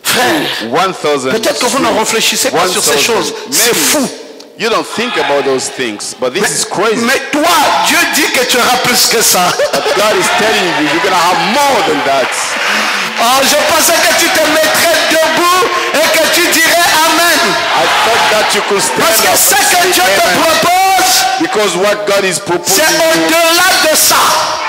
Frère, 1,000. peut-être que vous ne réfléchissez pas sur ces 1,000. choses. C'est Maybe fou. you don't think about those things, but this is crazy. Mais toi, Dieu dit que tu auras plus que ça. But God is telling you you're gonna have more than that. Oh, je pensais que tu te mettrais debout et que tu dirais Amen. I thought that you could stand Parce que up ce and que say Dieu te amen. propose, Because what God is proposing c'est au-delà de ça.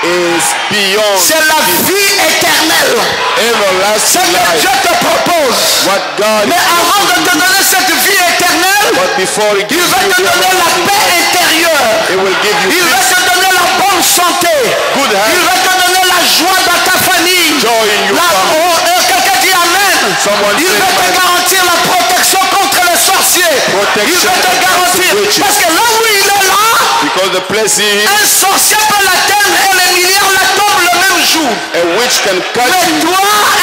is beyond C'est la vie éternelle. Ce everlasting que life. Dieu te propose. What God Mais is avant de te proposing, donner cette vie éternelle, but before He il gives va you te the donner la everlasting paix life, intérieure. He will give you Il va peace, te donner la bonne santé. good Il health, va te donner la joie dans ta famille. joy in your family. Quelqu'un dit Amen. Someone Il say va te amen. garantir la protection contre les sorciers. Protection Il va te against garantir. witches. Parce que là où il est là, Because the place He is, un sorcier peut l'atteindre et les milliards la tombent le même jour. a witch can catch Mais you, toi,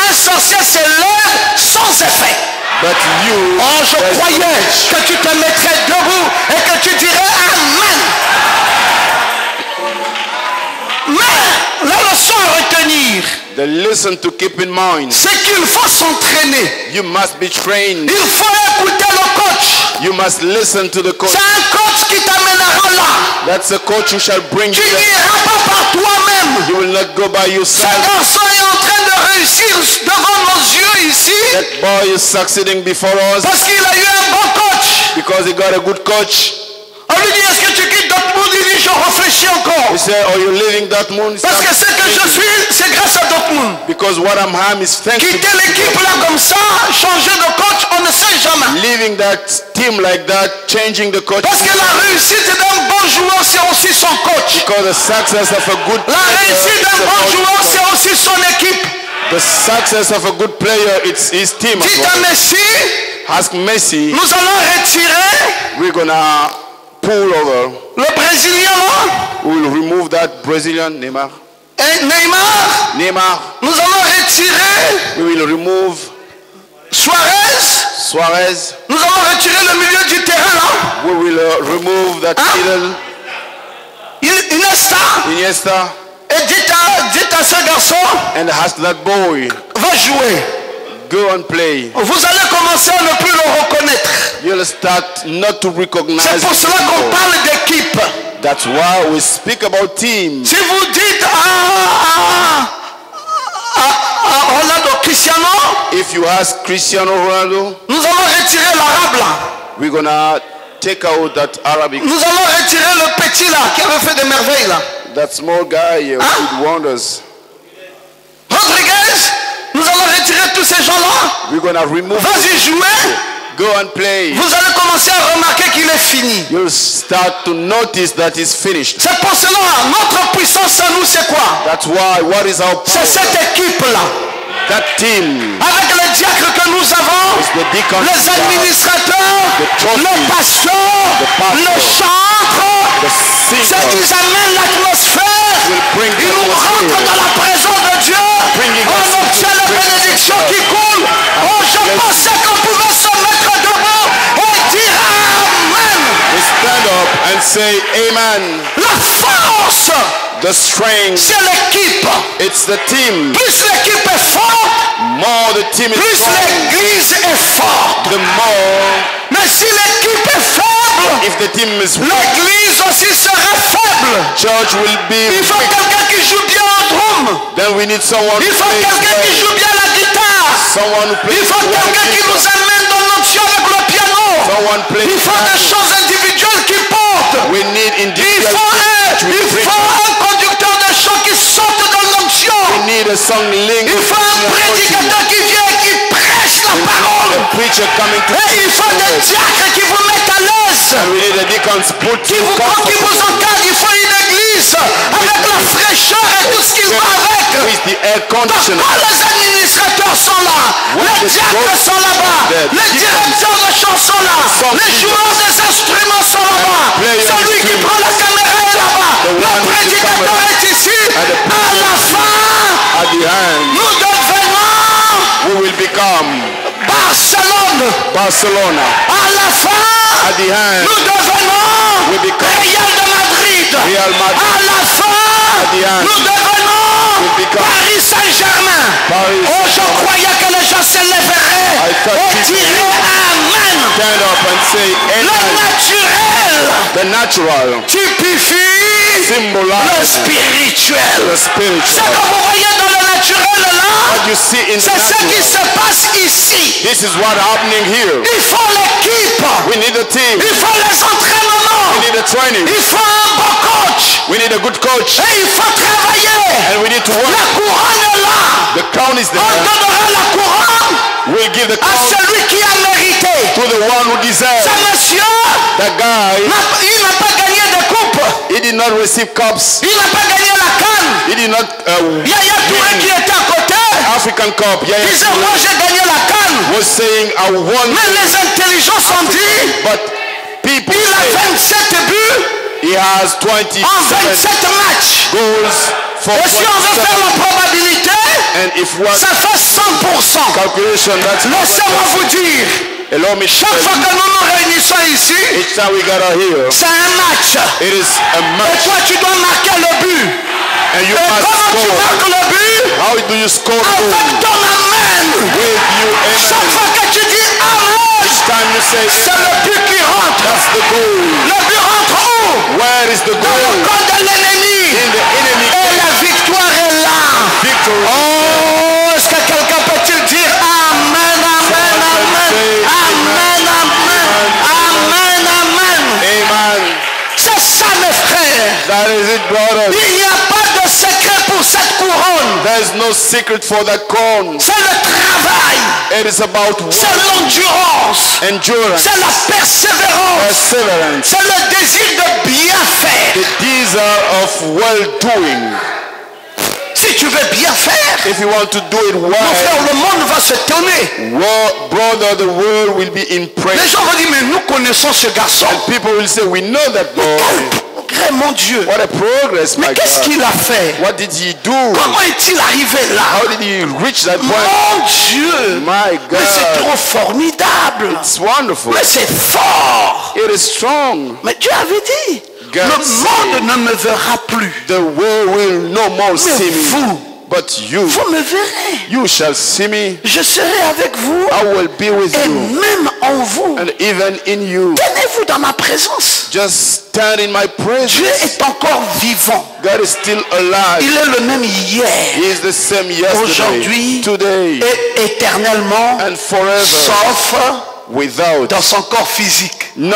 un sorcier se lève sans effet. but you, Oh, je there's no croyais witch. que tu te mettrais debout et que tu dirais Amen. Mais la leçon à retenir, The lesson to keep in mind, c'est qu'il faut s'entraîner. you must be trained. Il faut écouter le coach. You must listen to the coach. C'est un coach qui t'amènera là. That's a coach who shall bring Tu you there. n'iras pas par toi-même. You will not go by Ce yourself. garçon est en train de réussir devant nos yeux ici That boy is succeeding before us parce qu'il a eu un bon coach. because he got a good coach. On lui dit, est-ce que tu quittes Dortmund? Dortmund, il dit, je réfléchis encore. He said, oh, you're leaving Dortmund? Parce que ce que je suis, c'est grâce à Dortmund. Because what I'm having is thanks to Quitter l'équipe là comme ça, changer de coach, on ne sait jamais. leaving that team like that, changing the coach. Parce que la réussite d'un bon joueur, c'est aussi son coach. Because the success of a good La réussite player, d'un bon joueur, c'est aussi son équipe. the success of a good player, it's his team. as Dites à well. Messi, Ask Messi, nous allons retirer we're gonna pull over. le Brésilien là, We'll remove that Brazilian Neymar. et Neymar. Neymar. Nous allons retirer We will remove Suarez. Suarez. Nous allons retirer le milieu du terrain là. We will remove that middle. Iniesta. Iniesta. Et dites à ce garçon, And ask that boy, va jouer. go and play. Vous allez commencer à ne plus le reconnaître. You'll start not to recognize C'est pour him cela qu'on anymore. parle d'équipe. That's why we speak about team. Si vous dites à Ronaldo Cristiano, If you ask Cristiano Ronaldo, nous allons retirer l'arabe là. we're gonna take out that Arabic, Nous allons retirer le petit là qui avait fait des merveilles là. that small guy who did wonders. Rodriguez, nous allons retirer tous ces gens-là. We're gonna remove. Vas-y jouer. Go and play. Vous allez commencer à remarquer qu'il est fini. You'll start to notice that it's finished. C'est pour cela, notre puissance à nous, c'est quoi? That's why. What is our C'est power? cette équipe-là. That team. Avec les diacres que nous avons, It's the deacons, les administrateurs, the trophy, les pasteurs, the pastor, les chantres, the c'est singers. qu'ils amènent l'atmosphère. Will bring Ils nous rentrent atmosphere. dans la présence de Dieu. Bringing On us obtient la into bénédiction qui coule. Oh, je pensais qu'on pouvait se mettre debout et dire Amen. We stand up and say Amen. La force, The strength. c'est l'équipe. It's the team. Plus l'équipe est forte, More the team is plus strong, l'église est forte. the more. Mais si l'équipe est faible, If the team is weak, l'église aussi sera faible. church will be Il faut weak. quelqu'un qui joue bien au drum. Then we need someone Il who faut plays quelqu'un qui well. joue bien la guitare. Someone who plays Il faut well quelqu'un qui nous guitar. amène dans l'onction avec le piano. Someone plays Il faut des piano. choses individuelles qui portent. We need Il individual faut church with un preachers. conducteur de chant qui saute dans l'onction. We need a song linked Il with faut un prédicateur qui vient et qui prêche la parole. a preacher coming to Et il faut des preach the word. diacres qui vous mettent à l'aise. And we need a deacons put Qui you vous comfortable encadrent. Il faut une église avec la fraîcheur et tout ce qui va avec. with the air Quand conditioner. les administrateurs sont là, les diacres sont là-bas, les directeurs de chants sont là, les joueurs des instruments sont là-bas, celui qui prend la caméra est là-bas, le prédicateur est ici. À la fin, At the end, nous devenons we will become Barcelone. Barcelona. À la fin, At the end, nous devenons we become Real de Madrid. Real Madrid. À la fin, the end, nous devenons we become Paris Saint-Germain. Paris Oh, je croyais que les gens se lèveraient I thought et people diraient Amen. stand up and say Le Amen. naturel The natural typifie le symbolizes spirituel. the Ce spiritual. que vous voyez dans le naturel là, What you see in the c'est ce qui natural. se passe ici. This is what happening here. Il faut l'équipe. We need a team. Il faut les entraînements. We need a training. Il faut un bon coach. We need a good coach. Et il faut travailler. And we need to La work. couronne est là. The crown is On there. donnera la couronne We'll give the à crown celui qui a mérité. to the one who deserves. Ce monsieur, That guy, il n'a pas gagné de coupe. he did not receive cups. Il n'a pas gagné la canne. He did not Yaya Touré qui était à côté African Cup. Yeah, disait moi j'ai gagné la canne. was saying I won. Mais les intelligents ont dit But people il a say 27 buts he has 27 en 27 matchs. goals for Et si on veut faire 27. la probabilité, And if what ça fait 100%. calculation, that's Laissez-moi vous dire, allow me to chaque tell fois you, que nous nous réunissons ici, each time we gather here, c'est un match. it is a Et match, toi, tu dois marquer le but. and you Et must comment tu score. marques le but? How do you score Avec goal? ton amen. With you, Chaque amen. fois que tu dis amen, Each time you say c'est amen, le but qui rentre. that's the goal. Le but rentre où? Where is the Dans le goal? camp de l'ennemi. In the enemy Et la victoire est là. victory. Oh, est-ce que quelqu'un peut-il dire amen, amen, amen, amen, amen, amen, amen. Amen. C'est ça mes frères. heaven. Il n'y a pas de secret pour cette couronne. There is no secret for that crown. C'est le travail. It is about C'est work, l'endurance. endurance, C'est la persévérance. perseverance, C'est le désir de bien faire. the desire of well-doing. Si tu veux bien faire, If you want to do it mon well, frère, le monde va se tourner. well, brother, the world will be in Les prayer. gens vont dire, mais nous connaissons ce garçon. And people will say, we know that boy. Quel progrès, mon Dieu. What a progress, my Mais qu'est-ce God. qu'il a fait? What did he do? Comment est-il arrivé là? How did he reach that point? Mon Dieu. My Mais c'est God. trop formidable. It's wonderful. Mais c'est fort. It is strong. Mais Dieu avait dit, God le monde ne me verra plus. The world will no more see Mais me. vous, But you, vous me verrez. you shall see me. Je serai avec vous I will be with et you. même en vous. And even in you. Tenez-vous dans ma présence. Just stand in my Dieu presence. est encore vivant. God is still alive. Il est le même hier, He is the same yesterday, aujourd'hui today, et éternellement, and forever. sauf Without, dans son corps physique. not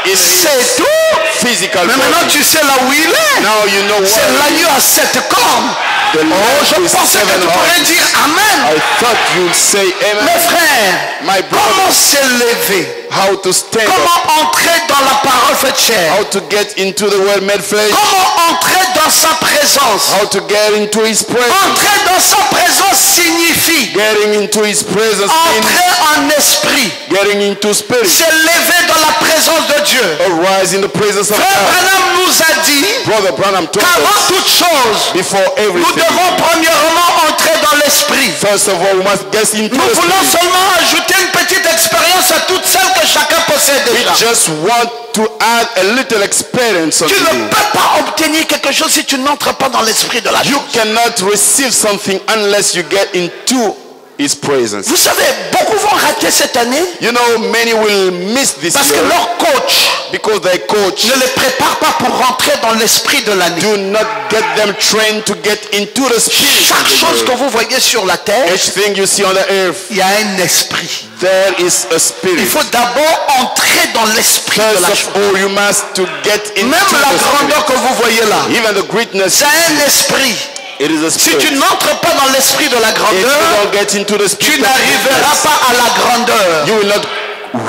in C'est tout. physical Mais maintenant body. tu sais là où il est. Now you know C'est why. l'agneau à sept cornes. The Oh, Lamb je with pensais que seven tu pourrais horns. dire Amen. I thought you'd say amen. Mes frères, My comment brother, s'élever? how to stand up, Comment entrer dans la parole faite chair? how to get into the word made flesh, Comment entrer dans sa présence? how to get into his presence. Entrer dans sa présence signifie Getting into his presence means entrer en esprit. getting into spirit. S'élever dans la présence de Dieu. Arise in the presence of Frère God. Branham nous a dit Brother Branham told qu'avant us toute chose, before nous everything, devons premièrement entrer dans l'esprit. first of all, we must get into Nous the voulons spirit. seulement ajouter une petite expérience à toutes celles que chacun possède We déjà. just want to add a little experience Tu unto ne you. peux pas obtenir quelque chose si tu n'entres pas dans l'esprit de la You chose. cannot receive something unless you get into his presence. Vous savez, beaucoup vont rater cette année You know, many will miss this parce que year leur coach because their coach ne les prépare pas pour rentrer dans l'esprit de l'année. do not get them trained to get into the spirit. Chaque chose que vous voyez sur la terre, Each thing you see on the earth, il y a un esprit. there is a Il spirit. faut d'abord entrer dans l'esprit de First la of chose. all, you must to get into Même la the grandeur spirit. que vous voyez là, Even the greatness, c'est un esprit. it is a Si spirit. tu n'entres pas dans l'esprit de la If you grandeur, don't get into the tu spirit, n'arriveras pas à la grandeur. you will not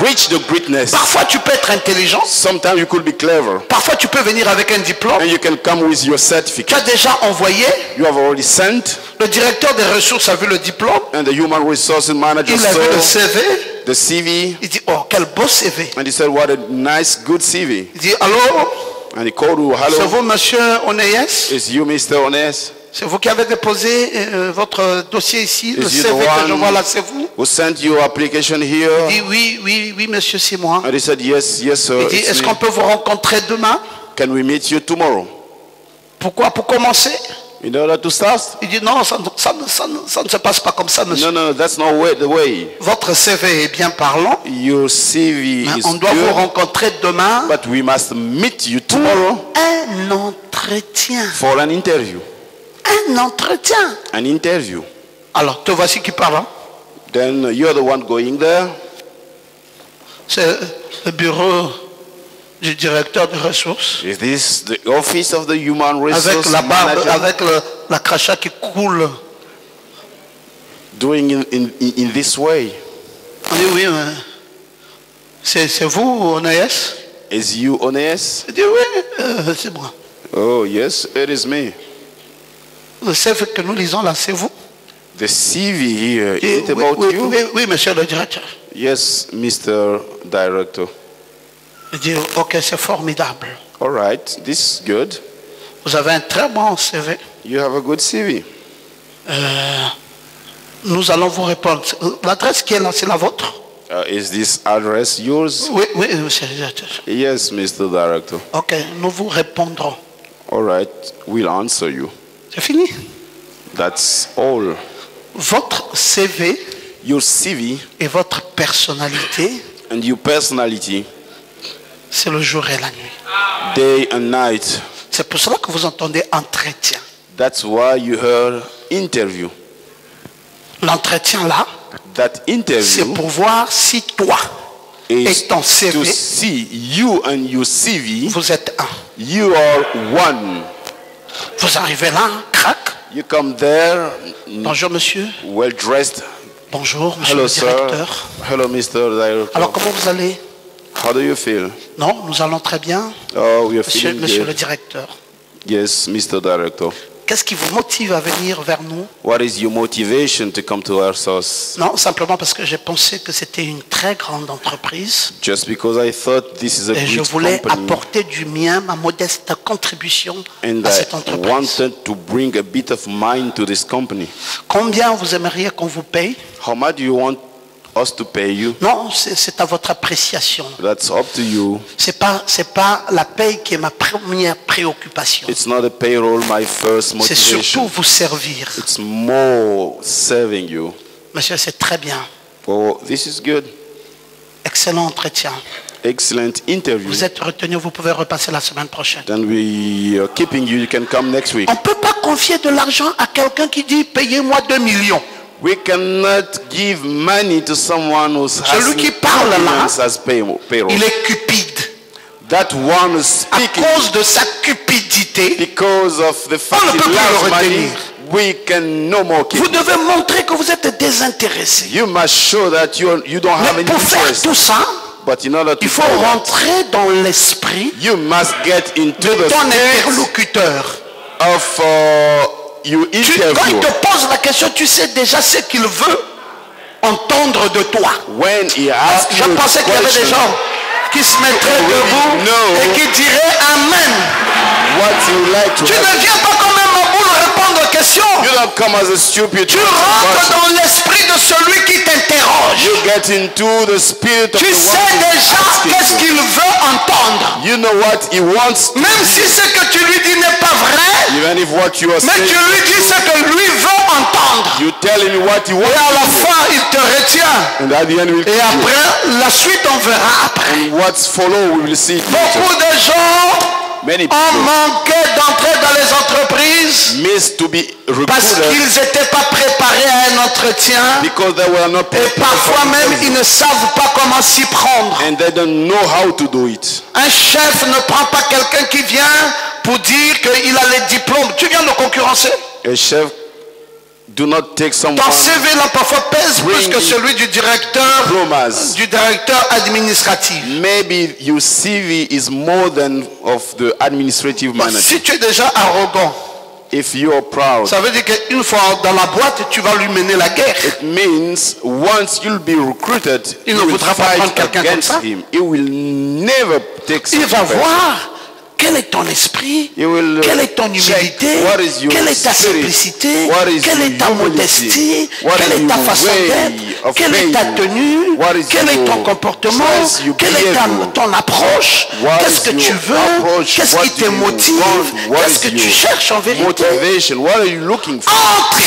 reach the greatness. Parfois tu peux être intelligent, Sometimes you could be clever parfois tu peux venir avec un diplôme. and you can come with your Tu certificate. as déjà envoyé, You have already sent, le directeur des ressources a vu le diplôme, and the human resources manager il a vu le saw CV, the CV, il dit oh quel beau CV. and he said, what a nice, good CV. Il dit allô, And he called you, c'est hello, vous monsieur Oneyes? is you Mr. Ones? C'est vous qui avez déposé votre dossier ici, le Is you the CV que je one vois là, c'est vous? who sent your application Il here? dit oui monsieur, c'est moi. And he said, yes, yes, sir. Il dit it's est-ce me. qu'on peut vous rencontrer demain? Can we meet you tomorrow? Pourquoi? Pour commencer? In order to start? Il dit non, ça ne se passe pas comme ça monsieur. No, that's not the way. Votre CV est bien parlant, Your CV mais is on doit vous good, rencontrer demain. but we must meet you tomorrow Un entretien. for an interview. Un entretien. An interview. Alors, te voici qui parle. Hein? Then you're the one going there. C'est le bureau du directeur des ressources. Is this the office of the human Avec resource la barbe, manager avec la crachat qui coule. doing in this way? On dit oui, mais c'est vous, Onayes? Is you Ones? Il dit oui, c'est moi. Oh yes, it is me. Le CV que nous lisons là, c'est vous? The CV here, Il is dit, it about oui, you? oui, oui, monsieur le directeur. Yes, Mr. Director. Il dit ok, c'est formidable. All right, this is good. Vous avez un très bon CV. You have a good CV. Nous allons vous répondre. L'adresse qui est là, c'est la vôtre? Is this address yours? Oui, oui, monsieur le directeur. Yes, Mr. Director. Ok, nous vous répondrons. All right, we'll answer you. C'est fini. That's all. Votre CV Your CV et votre personnalité, and your personality, c'est le jour et la nuit. day and night. C'est pour cela que vous entendez entretien. That's why you heard interview. L'entretien là, That c'est interview pour voir si toi et is ton to CV, see you and your CV. vous êtes un. You are one. Vous arrivez là, crac. You come there, Bonjour monsieur. well dressed. Bonjour monsieur Hello, le sir. directeur. Hello, Mr. Director. Alors comment vous allez? How do you feel? Non, nous allons très bien. Oh, we are Monsieur, feeling monsieur good. le directeur. Yes, Mr. Director. Qu'est-ce qui vous motive à venir vers nous? What is your motivation to come to our source? Non, simplement parce que j'ai pensé que c'était une très grande entreprise Just because I thought this is a et je great voulais company apporter du mien, ma modeste contribution and à I cette entreprise. wanted to bring a bit of mine to this company. Combien vous aimeriez qu'on vous paye? How much do you want us to pay you? Non, c'est à votre appréciation. That's up to you. C'est pas la paye qui est ma première préoccupation. It's not a payroll, my first C'est surtout motivation. vous servir. It's more serving you. Monsieur, c'est très bien. Oh, this is good. Excellent entretien. Excellent interview. Vous êtes retenu, vous pouvez repasser la semaine prochaine. Then we are keeping you. You can come next week. On ne peut pas confier de l'argent à quelqu'un qui dit payez-moi 2 millions. We cannot give money to someone who's Celui qui parle là, payroll. il est cupide. That one is À speaking cause de sa cupidité, because of the fact On ne he peut plus loves le money. retenir. We can no more keep. vous devez montrer que vous êtes désintéressé. You must show that you don't have Mais any pour faire interest. tout ça, But in order to il faut do that, rentrer dans l'esprit you must get into the ton spirit interlocuteur. of you Quand il interview. te pose la question, tu sais déjà ce qu'il veut entendre de toi. When he asks Je you pensais qu'il y avait des question, gens qui se mettraient You debout know et qui diraient Amen. what you like to Tu have. ne viens pas comme un maboule répondre aux questions. You don't come as a stupid Tu person, rentres but dans l'esprit de celui qui t'interroge. you get into the spirit of Tu the sais one who's déjà asking qu'est-ce you. qu'il veut entendre. You know what he wants to Même si ce que tu lui dis n'est pas vrai, even if what you are mais saying tu lui dis ce que lui veut entendre. you tell him what he Et wants à la to hear. fin, il te retient. And at the end we'll Et après, la suite, on verra après. and what's follow we will see it later. Beaucoup de gens Many ont people manqué d'entrer dans les entreprises miss to be parce recruited qu'ils n'étaient pas préparés à un entretien. because they were not Et prepared parfois for même, interview. ils ne savent pas comment s'y prendre. And they don't know how to do it. Un chef ne prend pas quelqu'un qui vient pour dire qu'il a les diplômes. Tu viens de concurrencer. A chef do not take someone Ton CV là parfois pèse plus Bring que celui du directeur administratif. Maybe your CV is more than of the administrative manager. Si tu es déjà arrogant, If you are proud, ça veut dire qu'une fois dans la boîte, tu vas lui mener la guerre. it means once you'll be recruited, Il you ne will voudra pas fight prendre quelqu'un comme against ça. him. He will never take Il such va a person. voir quel est ton esprit, He will quelle est ton check humilité, what is your quelle est ta spirit, simplicité, what is quelle your est ta humility, modestie, what quelle is est ta your façon way d'être, of quelle est ta being, tenue, what is quel est your ton comportement, choice, your quelle est behavior, ton approche, what qu'est-ce que is tu your veux, approach, qu'est-ce what qui do te you motive, want, what qu'est-ce que is tu your cherches en vérité. motivation, what are you looking for? Entrez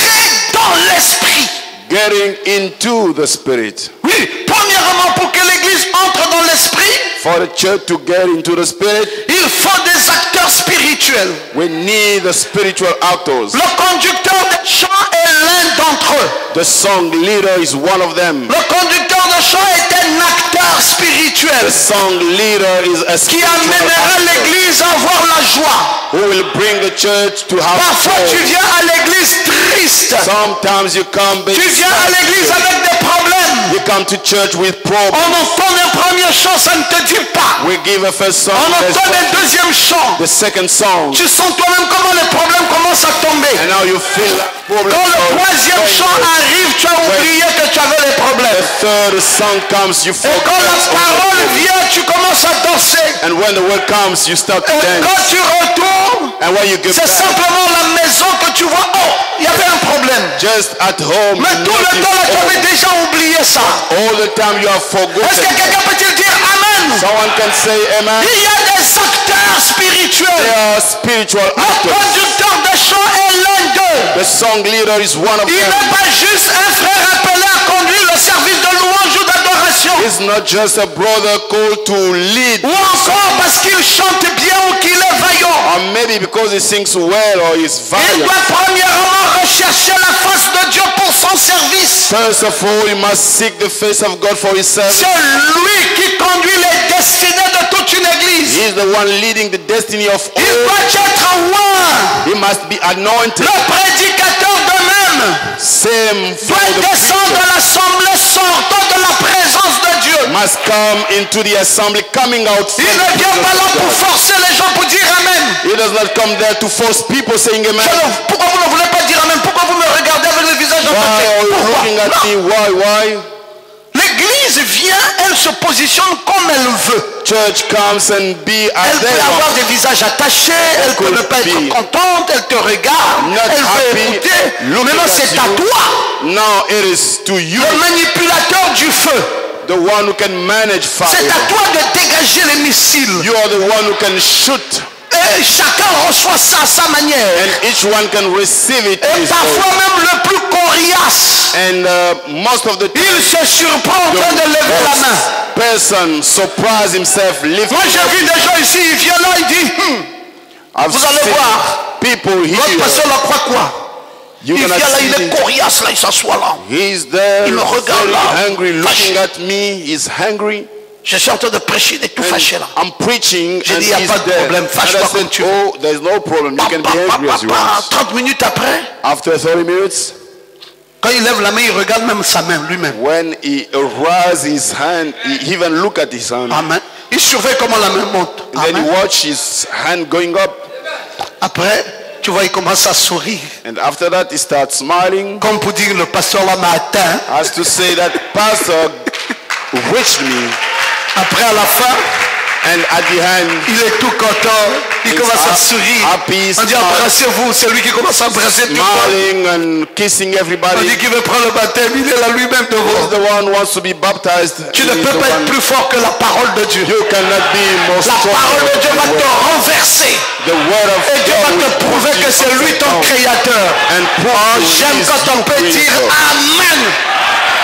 dans l'esprit. Getting into the spirit. Oui, premièrement, pour que l'église entre dans l'esprit, For the church to get into the spirit, il faut des acteurs spirituels. we need the spiritual actors. Le conducteur de chant est l'un d'entre eux. The song leader is one of them. Le conducteur de chant est un acteur spirituel The song leader is a qui spiritual amènera actor l'église à avoir la joie. who will bring the church to have Parfois tu joy. viens à l'église triste. Sometimes you come Tu viens à l'église avec des problèmes. You come to church with On problems. entend un premier chant, ça ne te dit pas. We give a first song. On entend un deuxième chant. The second song. Tu sens toi-même comment les problèmes commencent à tomber. And now you feel that problem. Quand le troisième chant arrive, tu as oublié que tu avais les The problèmes. third song comes, you Et quand forget la all the parole problems. vient, tu commences à danser. And when the word comes, you start to Et dance. quand tu retournes, And when you get c'est back, simplement la maison que tu vois. Oh, il y avait un problème. just at home, Mais tout le temps là, tu avais déjà oublié ça. all the time you have Est-ce que forgotten. quelqu'un peut-il dire Amen? Someone can say amen. Il y a des acteurs spirituels. They are spiritual Le actors. conducteur de chant est l'un d'eux. The song leader is one of Il them. n'est pas juste un frère appelé à conduire le service de louange ou d'adoration. He's is not just a brother called to lead. Ou encore parce qu'il chante bien ou qu'il est vaillant. Or maybe because he sings well or is Il valiant. doit premièrement rechercher la face de Dieu pour son service. First of all, he must seek the face of God for his service. C'est lui qui conduit les destinées de toute une église. He is the one leading the destiny of Il all. doit être oint. He must be anointed. Le prédicateur de même Same for doit the descendre de preacher. l'assemblée sortant de la présence de Dieu. Must come into the assembly, coming out from Il ne the vient pas là presence of pour God. forcer les gens pour dire Amen. He does not come there to force people saying amen. Alors, pourquoi vous ne voulez pas dire Amen? Pourquoi vous me regardez avec le visage Why entaché? are you Pourquoi? looking at Non. me? Why? L'église vient, elle se positionne comme elle veut. Church comes and be as Elle they peut avoir are. des visages attachés, elle peut could ne pas être be contente, elle te regarde, not elle veut happy, écouter. looking Maintenant at c'est à you. toi, Now it is to you, le manipulateur du feu. the one who can manage fire. C'est à toi de dégager les missiles. You are the one who can shoot, Et chacun reçoit ça à sa manière. and each one can receive it. Et his parfois own. même le plus coriace, And most of the time, il se surprend en train de lever la main. person surprise himself lifting. Moi j'ai vu des gens ici, il vient là, il dit, I've vous allez seen voir. people Votre here. pasteur là croit quoi? You Il vient cannot là, see il est him. coriace là, il s'assoit là. He's there, Il me regarde very là. hungry, looking Fâché. at me. He's hungry. Je suis en train de prêcher, il est tout fâché là. I'm preaching, J'ai and dit, y a he's pas de there. problème, And fâche-toi I comme said, tu veux. oh, there's no problem. You can be angry as you want. 30 minutes après, After 30 minutes, quand il lève la main, il regarde même sa main lui-même. when he raises his hand, he even look at his hand. Amen. Il surveille comment la main monte. And then Amen. he watch his hand going up. Après, tu vois, il commence à sourire. And after that, he starts smiling. Comme pour dire, le pasteur là m'a atteint. As to say that pastor reached me. Après, à la fin, And at the end, il est tout content. Il He's commence à happy, sourire. On dit, smile. embrassez-vous. C'est lui qui commence à embrasser tout le monde. smiling and kissing On everybody. dit qu'il veut prendre le baptême. Il est là lui-même He's devant. the one who wants to be baptized. Tu ne He's peux the pas être one- plus fort que la parole de Dieu. You cannot be more La parole de Dieu va strong. te renverser. The word of Et Dieu God va will te prouver put que you c'est lui ton upside down créateur. and prove Oh, to j'aime you quand on you peut created dire God. Amen.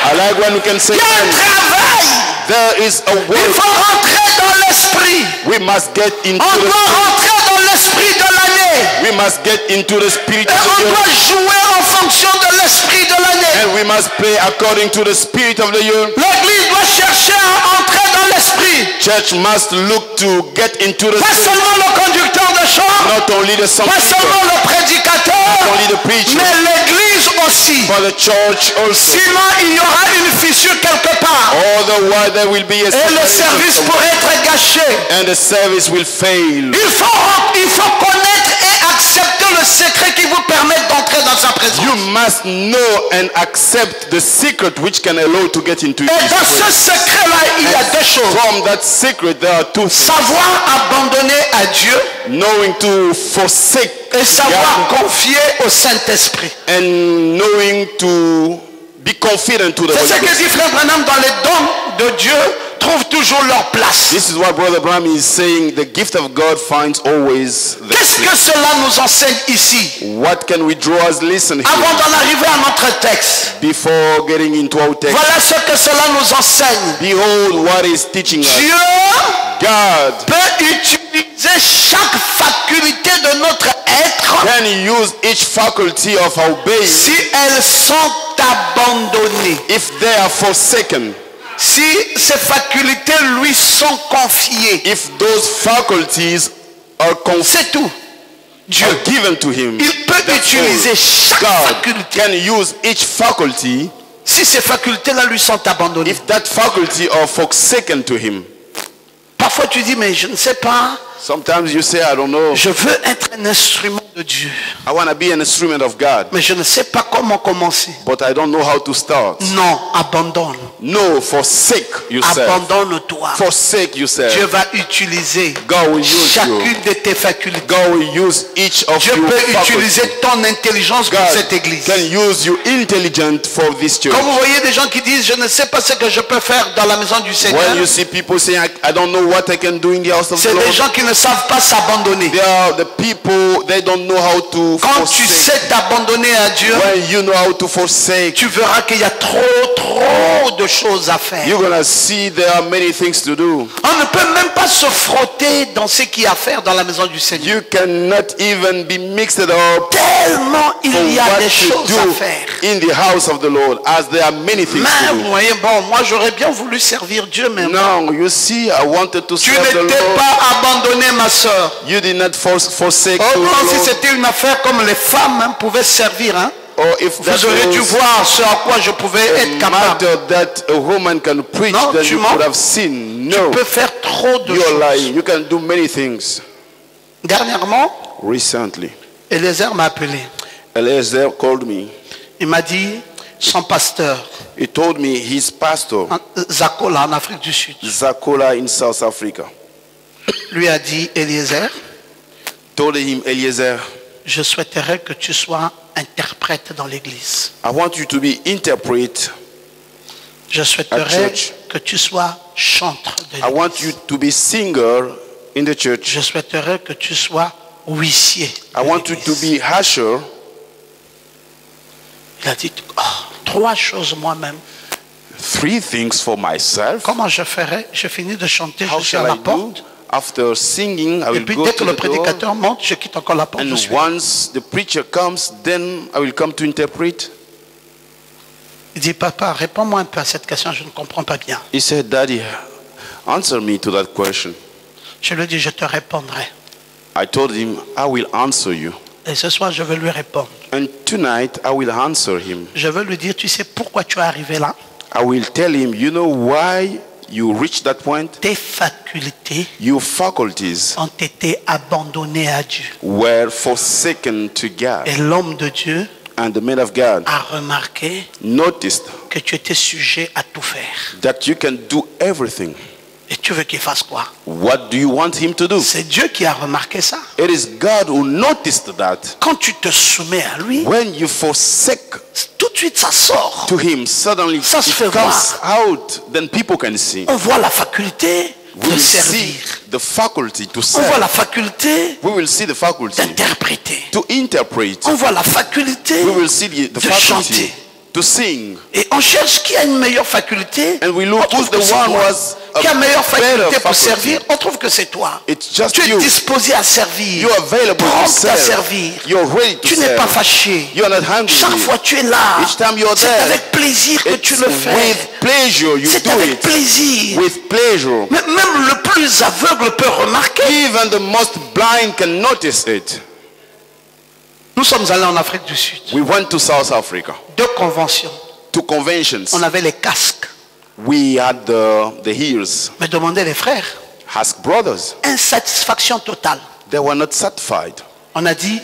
I like when we can say Il y a un amen. travail. There is a Il word. faut rentrer dans l'esprit. We must get into On the doit rentrer dans l'esprit de l'année. we must get into the spirit Et of on the year. doit jouer en fonction de l'esprit de l'année. And we must play according to the spirit of the year. L'église doit chercher à entrer dans l'esprit. Church must look to get into the Pas spirit. seulement le conducteur de chant, Not only the song pas leader, seulement le prédicateur, not only the preacher, mais l'église aussi. but the church also. Sinon, il y aura une fissure quelque part. Otherwise there will be a Et le service separation pourrait être gâché. and the service will fail. Il faut connaître et accepter le secret qui vous permet d'entrer dans sa présence. You must know and accept the secret which can allow you to get into Et His dans ce presence. secret-là, il y a deux choses. From that secret there are two things. Savoir abandonner à Dieu Knowing to forsake et savoir God confier au Saint-Esprit. and knowing to be confident to the C'est ce Holy que Ghost. dit Frère Branham dans les dons de Dieu trouvent toujours leur place. This is what Brother Bram is saying. The gift of God finds always the Qu'est-ce que cela nous enseigne ici? What can we draw as lesson here Avant d'en arriver à notre texte, before getting into our text? voilà ce que cela nous enseigne. Behold what is teaching us. Dieu God peut utiliser chaque faculté de notre être can use each faculty of our being si elles sont abandonnées. if they are forsaken. Si ces facultés lui sont confiées. If those faculties are C'est tout. Dieu, given to him, il peut that's utiliser all. chaque God faculté. can use each faculty Si ces facultés-là lui sont abandonnées. if that faculty are forsaken to him. Parfois tu dis, mais je ne sais pas. Sometimes you say, I don't know, Je veux être un instrument de Dieu. I want to be an instrument of God, Mais je ne sais pas comment commencer. but I don't know how to start. Non, abandonne. No, forsake yourself. Abandonne-toi. Forsake yourself. Dieu va utiliser God will use chacune you. de tes facultés. God will use each of Dieu your peut faculties. utiliser ton intelligence pour God cette église. can use you intelligent for this church. Quand vous voyez des gens qui disent, je ne sais pas ce que je peux faire dans la maison du Seigneur, When you see people saying, I don't know what I can do in the house of the c'est des Lord, gens qui ne savent pas s'abandonner. they are the people, they don't know how to Quand tu forsake. sais t'abandonner à Dieu, When you know how to forsake, tu verras qu'il y a trop de choses à faire. You're going to see there are many things to do. On ne peut même pas se frotter dans ce qu'il y a à faire dans la maison du Seigneur. You cannot even be mixed up Tellement il y a what des to choses à do faire. in the house of the Lord, as there are many things Mais to vous do. voyez, bon, moi j'aurais bien voulu servir Dieu, mais No, you see, I wanted to tu serve the n'étais Lord. pas abandonné, ma soeur. You did not forsake Oh the non, si Lord. c'était une affaire comme les femmes pouvaient servir, hein, Or if that vous aurez dû was voir ce à quoi je pouvais être a capable. matter that a woman can preach, Non, then tu you mens. could have seen. Tu No, peux faire trop de you're choses. lying. You can do many things. Dernièrement, Recently, Eliezer m'a appelé. Eliezer called me. Il m'a dit, son pasteur, He told me his pastor, Zakola en Afrique du Sud, Zakola in South Africa, lui a dit, Eliezer, told him, Eliezer, je souhaiterais que tu sois interprète dans l'église. I want you to be interpret. Je At souhaiterais church. que tu sois chantre de I want you l'église. to be singer in the church. Je souhaiterais que tu sois huissier. I de want you to l'église. be usher. Il a dit, oh, 3 choses moi-même. 3 things for myself. Comment je ferais? Je finis de chanter, How je suis à shall la I do? porte. After singing, I Et will puis go dès que to le the door. prédicateur monte, je quitte encore la porte. Je And suis. once the preacher comes, then I will come to interpret. Il dit, papa, réponds-moi un peu à cette question, je ne comprends pas bien. He said, Daddy, answer me to that question. Je lui ai dit, je te répondrai. I told him, I will answer you. Et ce soir, je veux lui répondre. And tonight, I will answer him. Je veux lui dire, tu sais pourquoi tu es arrivé là? I will tell him, you know why you reached that point? Tes facultés Your faculties ont été abandonnées à Dieu. were forsaken to God. Et l'homme de Dieu And the man of God a remarqué noticed que tu étais sujet à tout faire. that you can do everything. Et tu veux qu'il fasse quoi? What do you want him to do? C'est Dieu qui a remarqué ça. It is God who noticed that. Quand tu te soumets à lui, When you forsake tout de suite ça sort. to him, suddenly Ça se fait it comes out, then people can see. On voit la faculté We de will see servir. the faculty to On voit serve. la faculté We will see the faculty d'interpréter. to interpret. On voit la faculté We will see the de faculty chanter. to sing. Et on cherche qui a une meilleure faculté. And we On look trouve who's que the c'est one who toi. has a Qui a meilleure faculté better pour faculty. servir. On trouve que c'est toi. It's just Tu es you. disposé à servir. You're available to Prompt à serve. servir. You're ready to Tu n'es pas serve. fâché. You're not hungry. Chaque fois tu es là. Each time you're C'est there, avec plaisir que It's tu le fais. with pleasure you C'est do avec it. plaisir. With pleasure. Mais même le plus aveugle peut remarquer. Even the most blind can notice it. Nous sommes allés en Afrique du Sud. We went to South Africa, 2 conventions. 2 conventions. On avait les casques. We had the ears. Me demandaient les frères. Ask brothers. Insatisfaction totale. They were not satisfied. On a dit,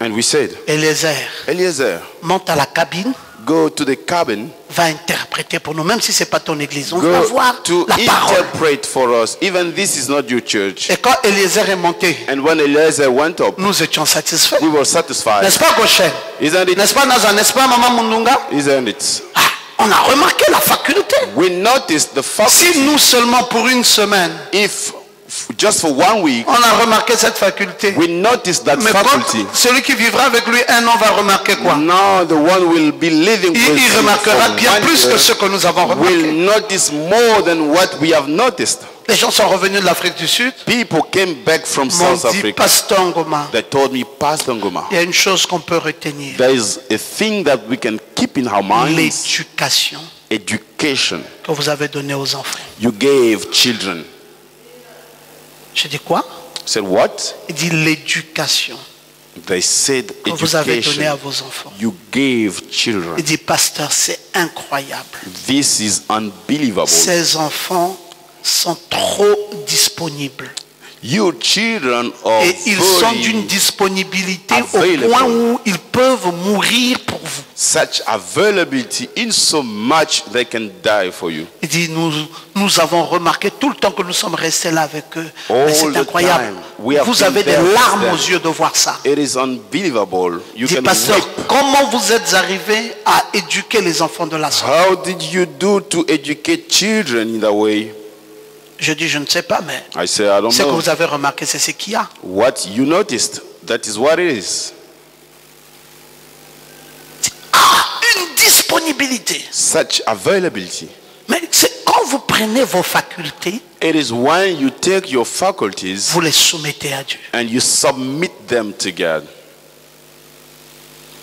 And we said, Eliezer, Eliezer, monte à la cabine, go to the cabin. va interpréter pour nous, même si ce n'est pas ton église. On va Go voir to la parole. interpret for us. Even this is not your church. Et quand Eliezer est monté, And when Eliezer went up, nous étions satisfaits. we were satisfied. N'est-ce pas, Goshen? Isn't it? N'est-ce pas, Naza? N'est-ce pas, Maman Mundunga? Isn't it? Ah, on a remarqué la faculté. We noticed the faculty. Si nous seulement pour une semaine, If just for 1 week, on a remarqué cette faculté. we noticed that Mais quand faculty. celui qui vivra avec lui 1 an va remarquer quoi? Now the one will be living with Il you remarquera for bien 1 plus que year ce que nous avons remarqué. will notice more than what we have noticed. Les gens sont revenus de l'Afrique du Sud, People came back from m'ont South dit, Africa. Pasteur Ngoma, They told me, Pastor Ngoma, il y a une chose qu'on peut retenir. there is a thing that we can keep in our minds. L'éducation Education. que vous avez donnée aux enfants. You gave children. Je dis quoi? I said, what? Il dit l'éducation They said que vous avez donnée à education. vos enfants. You gave children. Il dit, pasteur, c'est incroyable. This is unbelievable. Ces enfants sont trop disponibles. Your children are Et ils sont very d'une disponibilité au available. point où ils peuvent mourir pour vous. such availability in so much they can die for you. Il dit, nous avons remarqué tout le temps que nous sommes restés là avec eux. All Mais c'est the incroyable. time. We have Vous been avez des there with larmes them. aux yeux de voir ça. It is unbelievable. You Il dit, can pasteur, weep. comment vous êtes arrivé à éduquer les enfants de la sorte? How did you do to educate children in that way? Je dis, je ne sais pas, mais I say, I don't ce que know. vous avez remarqué, c'est ce qu'il y a. What you noticed, that is what it is. Ah, une disponibilité. Such availability. vous prenez vos facultés, It is when you take your faculties vous les soumettez à Dieu. and you submit them to God.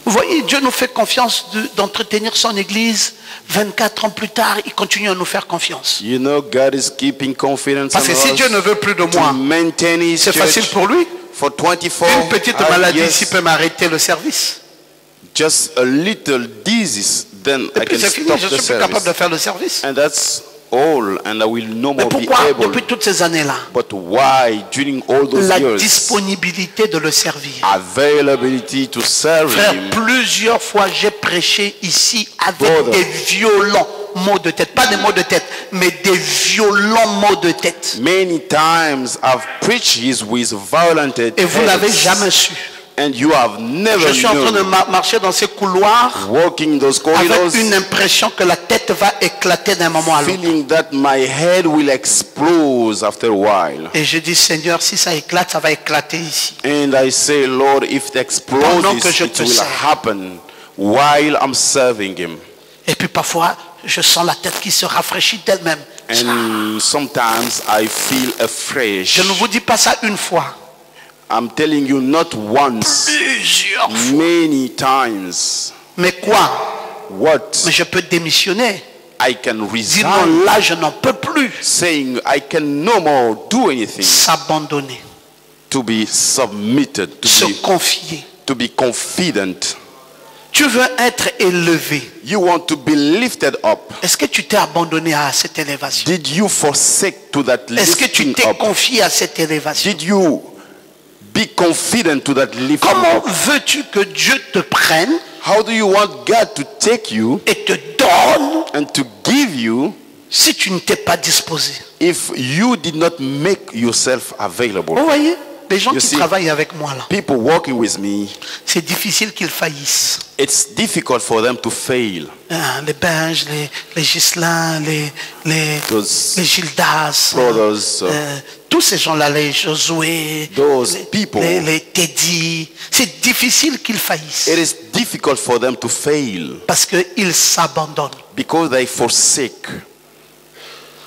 Vous voyez, Dieu nous fait confiance d'entretenir son église. 24 ans plus tard, il continue à nous faire confiance. You know, God is keeping confidence Parce que si in Dieu us ne veut plus de to moi, maintain His c'est facile church pour lui. for 24 Une petite maladie years. ici peut m'arrêter le service. Just a little disease, then Et I puis can c'est fini, stop je the suis plus capable de service. faire le service. And that's all, and I will no Mais more be pourquoi, able. depuis toutes ces années-là, But why, during all those la years, disponibilité de le servir? availability to serve Frère, Him? plusieurs fois j'ai prêché ici avec Brother. des violents maux de tête. Pas des maux de tête, mais des violents maux de tête. Many times I've preached His with violent Et vous n'avez headaches, jamais su. and you have never Je suis en train de known. marcher dans ces couloirs Walking those corridors, avec une impression que la tête va éclater d'un moment à l'autre. feeling that my head will explode after a while. Et je dis, Seigneur, si ça éclate, ça va éclater ici. And I say, Lord, if it explodes, Pendant que je it te will sers. happen while I'm serving Him. Et puis parfois, je sens la tête qui se rafraîchit d'elle-même. And sometimes I feel afresh. Je ne vous dis pas ça une fois. I'm telling you, not once, Plusieurs fois. many times. Mais quoi? What? Mais je peux démissionner. I can Dis resign, non, là je n'en peux plus. saying I can no more do anything, S'abandonner, to be submitted, se to be confident. Tu veux être élevé. You want to be lifted up. Est-ce que tu t'es abandonné à cette élévation? Did you forsake to that Est-ce que tu lifting t'es up? confié à cette élévation? Did you be confident to that lifting Comment up? veux-tu que Dieu te prenne How do you want God to take you et te donne and to give you si tu ne t'es pas disposé? if you did not make yourself available? Vous voyez, les gens You qui see, travaillent avec moi là, People working with me, c'est difficile qu'ils faillissent. it's difficult for them to fail. Hein, les Benj, les Ghislain, les Those Gildas, brothers, tous ces gens-là, les Josué, those people. les Teddy, c'est difficile qu'ils faillissent It is difficult for them to fail parce qu'ils s'abandonnent. because they forsake.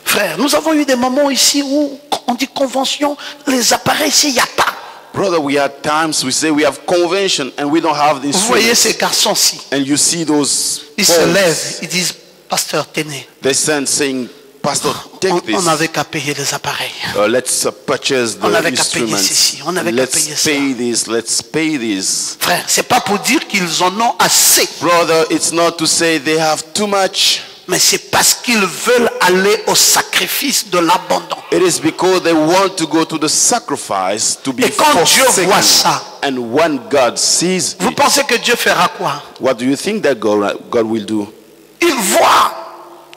Frère, nous avons eu des moments ici où on dit convention, les appareils ici, il n'y a pas. Brother, we had times we say we have convention and we don't have this. Vous voyez ces garçons-ci, And you see those ils se boys, lèvent, ils disent, pasteur, tenez, they stand saying, Pastor, take on this. n'avait qu'à payer les appareils. Let's purchase On the avait qu'à payer instruments. ceci, on avait qu'à payer Let's ça. pay this. Let's pay this. Frère, c'est pas pour dire qu'ils en ont assez, Brother, it's not to say they have too much. mais c'est parce qu'ils veulent aller au sacrifice de l'abandon. It is because they want to go to the sacrifice to be Et quand Dieu forsaken. voit ça, And when God sees vous it, pensez que Dieu fera quoi? what do you think that God will do? Il voit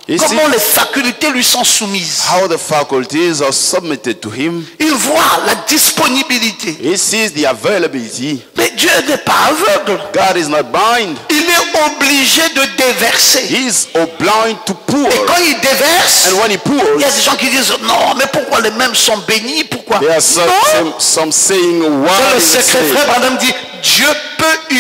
He comment sees les facultés lui sont soumises. how the faculties are submitted to Him. Il voit la disponibilité. He sees the availability. Mais Dieu n'est pas aveugle. God is not blind. Il est obligé de déverser. He is obliged to pour. Et quand il déverse, And when He il y a pours, des gens qui disent non, mais pourquoi les mêmes sont bénis? Pourquoi? there are some saying, Dans why le is it secret, saved? frère Branham dit, Dieu peut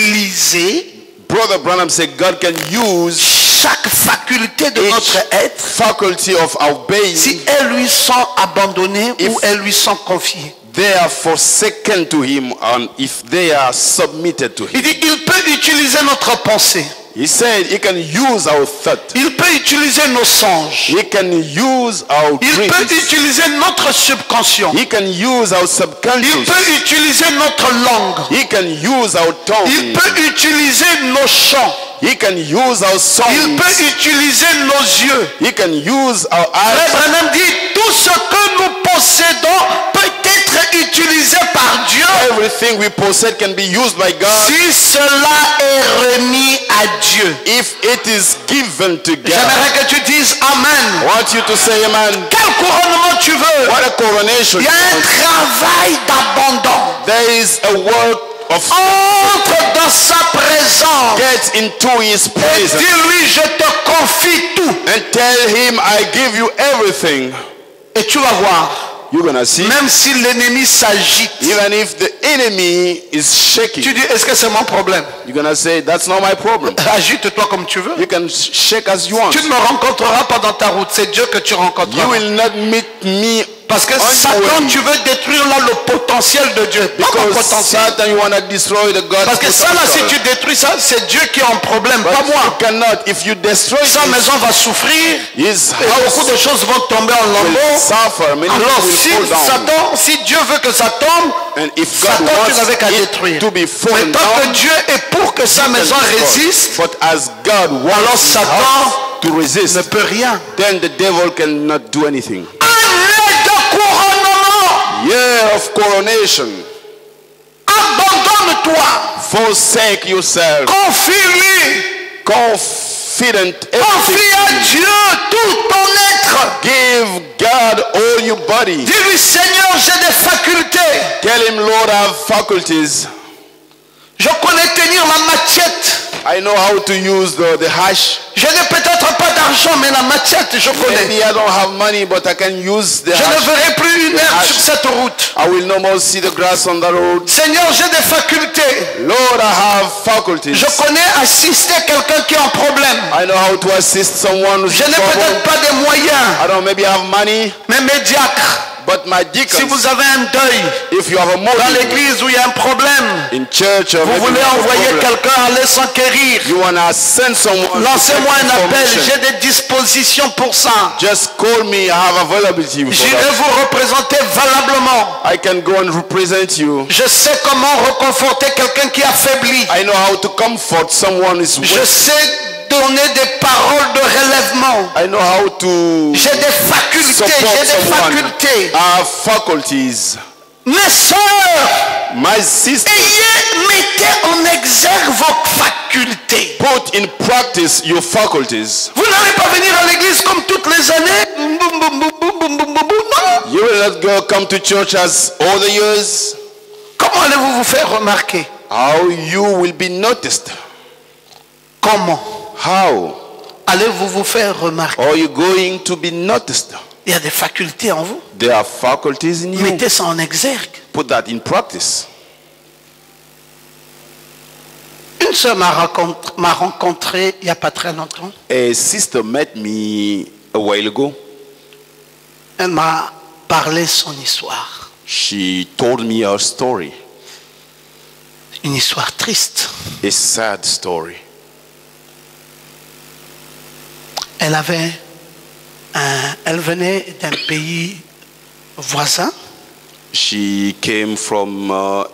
utiliser Brother Branham said God can use chaque faculté de each notre être faculty of our being. si elles lui sont abandonnées ou If- elles lui sont confiées. They are forsaken to Him, and if they are submitted to Him. Il dit, il peut utiliser notre pensée. He said He can use our thought. Il peut utiliser nos songes. He can use our Il peut dreams. utiliser notre subconscient. He can use our Il subconscious. peut utiliser notre langue. He can use our Il tongue. peut utiliser nos chants. He can use our Il songs. peut utiliser nos yeux. He can use our Frère eyes. Branham dit, tout ce que nous possédons peut être utilisé par Dieu Everything we possess can be used by God si cela est remis à Dieu. if it is given to God. J'aimerais que tu dises Amen. I want you to say amen. Quel couronnement tu veux? What a coronation. Il y a un travail d'abandon. There is a work of Entre dans sa présence. get into His Et presence dis-lui, je te confie tout. and tell Him, I give you everything. Et tu vas voir, You're gonna see. même si l'ennemi s'agite, Even if the enemy is shaking. Tu dis, est-ce que c'est mon problème? You're going to say, that's not my problem. Agite-toi comme tu veux. You can shake as you want. Tu ne me rencontreras pas dans ta route. C'est Dieu que tu rencontreras. You will not meet me. Parce que Satan, tu veux détruire là le potentiel de Dieu. Pas mon Because potentiel. Satan, you want to destroy the God. Parce que ça là, si tu détruis ça, c'est Dieu qui est en problème, But pas moi. you cannot. If you destroy Sa this, maison va souffrir. his Et beaucoup house de choses vont tomber en will lambeaux. suffer. Many Alors people si will fall down. Satan, si Dieu veut que ça tombe, And if God Satan, tu n'avais qu'à wants détruire. it to be Mais fallen tant que down, Dieu est pour que sa maison résiste, but as God alors wants his Satan house to ne resist, peut rien. then the devil cannot do anything. Année de couronnement. Year of coronation. Abandonne-toi. Forsake yourself. Confie-lui. Confident. Confie à Dieu tout ton être. Give God all your body. Dis-lui, Seigneur, j'ai des facultés. Tell him, Lord, I have faculties. Je connais tenir la machette. I know how to use the hash. Je n'ai peut-être pas d'argent, mais la machette, je connais. Maybe I don't have money, but I can use the Je ne hash. verrai plus une herbe hash. sur cette route. I will no more see the grass on the road. Seigneur, j'ai des facultés. Lord, I have faculties. Je connais assister quelqu'un qui est en problème. I know how to assist someone who's Je in n'ai peut-être trouble. pas des moyens, I don't maybe have money, mais mes diacres, but my si deacons, vous avez un deuil if you have a dans motive l'église où il y a un problème, in church or vous maybe voulez you have a envoyer problem, quelqu'un aller s'enquérir, you want to send someone to lancez-moi take un appel, information. j'ai des dispositions pour ça. Just call me, I have availability for J'irai that. vous représenter valablement. I can go and represent you. Je sais comment reconforter quelqu'un qui est affaibli. I know how to comfort someone who's Je weak. sais donner des paroles de relèvement. I know how to J'ai des facultés, support j'ai des someone. facultés. I have faculties. Mes sœurs, My sister, mettez en exergue vos facultés. put in practice your faculties. Vous n'allez pas venir à l'église comme toutes les années. Boum, boum, boum, boum, boum, boum, boum, boum, boum. Non. You will not go come to church as all the years. Comment allez-vous vous faire remarquer? How you will be noticed. Comment How allez-vous vous faire remarquer? are you going to be noticed? Il y a des facultés en vous. There are faculties in you. Mettez ça en exergue. Put that in practice. Une sœur m'a rencontré il n'y a pas très longtemps. A sister met me a while ago. Elle m'a parlé son histoire. She told me her story. Une histoire triste. A sad story. Elle venait d'un pays voisin. She came from a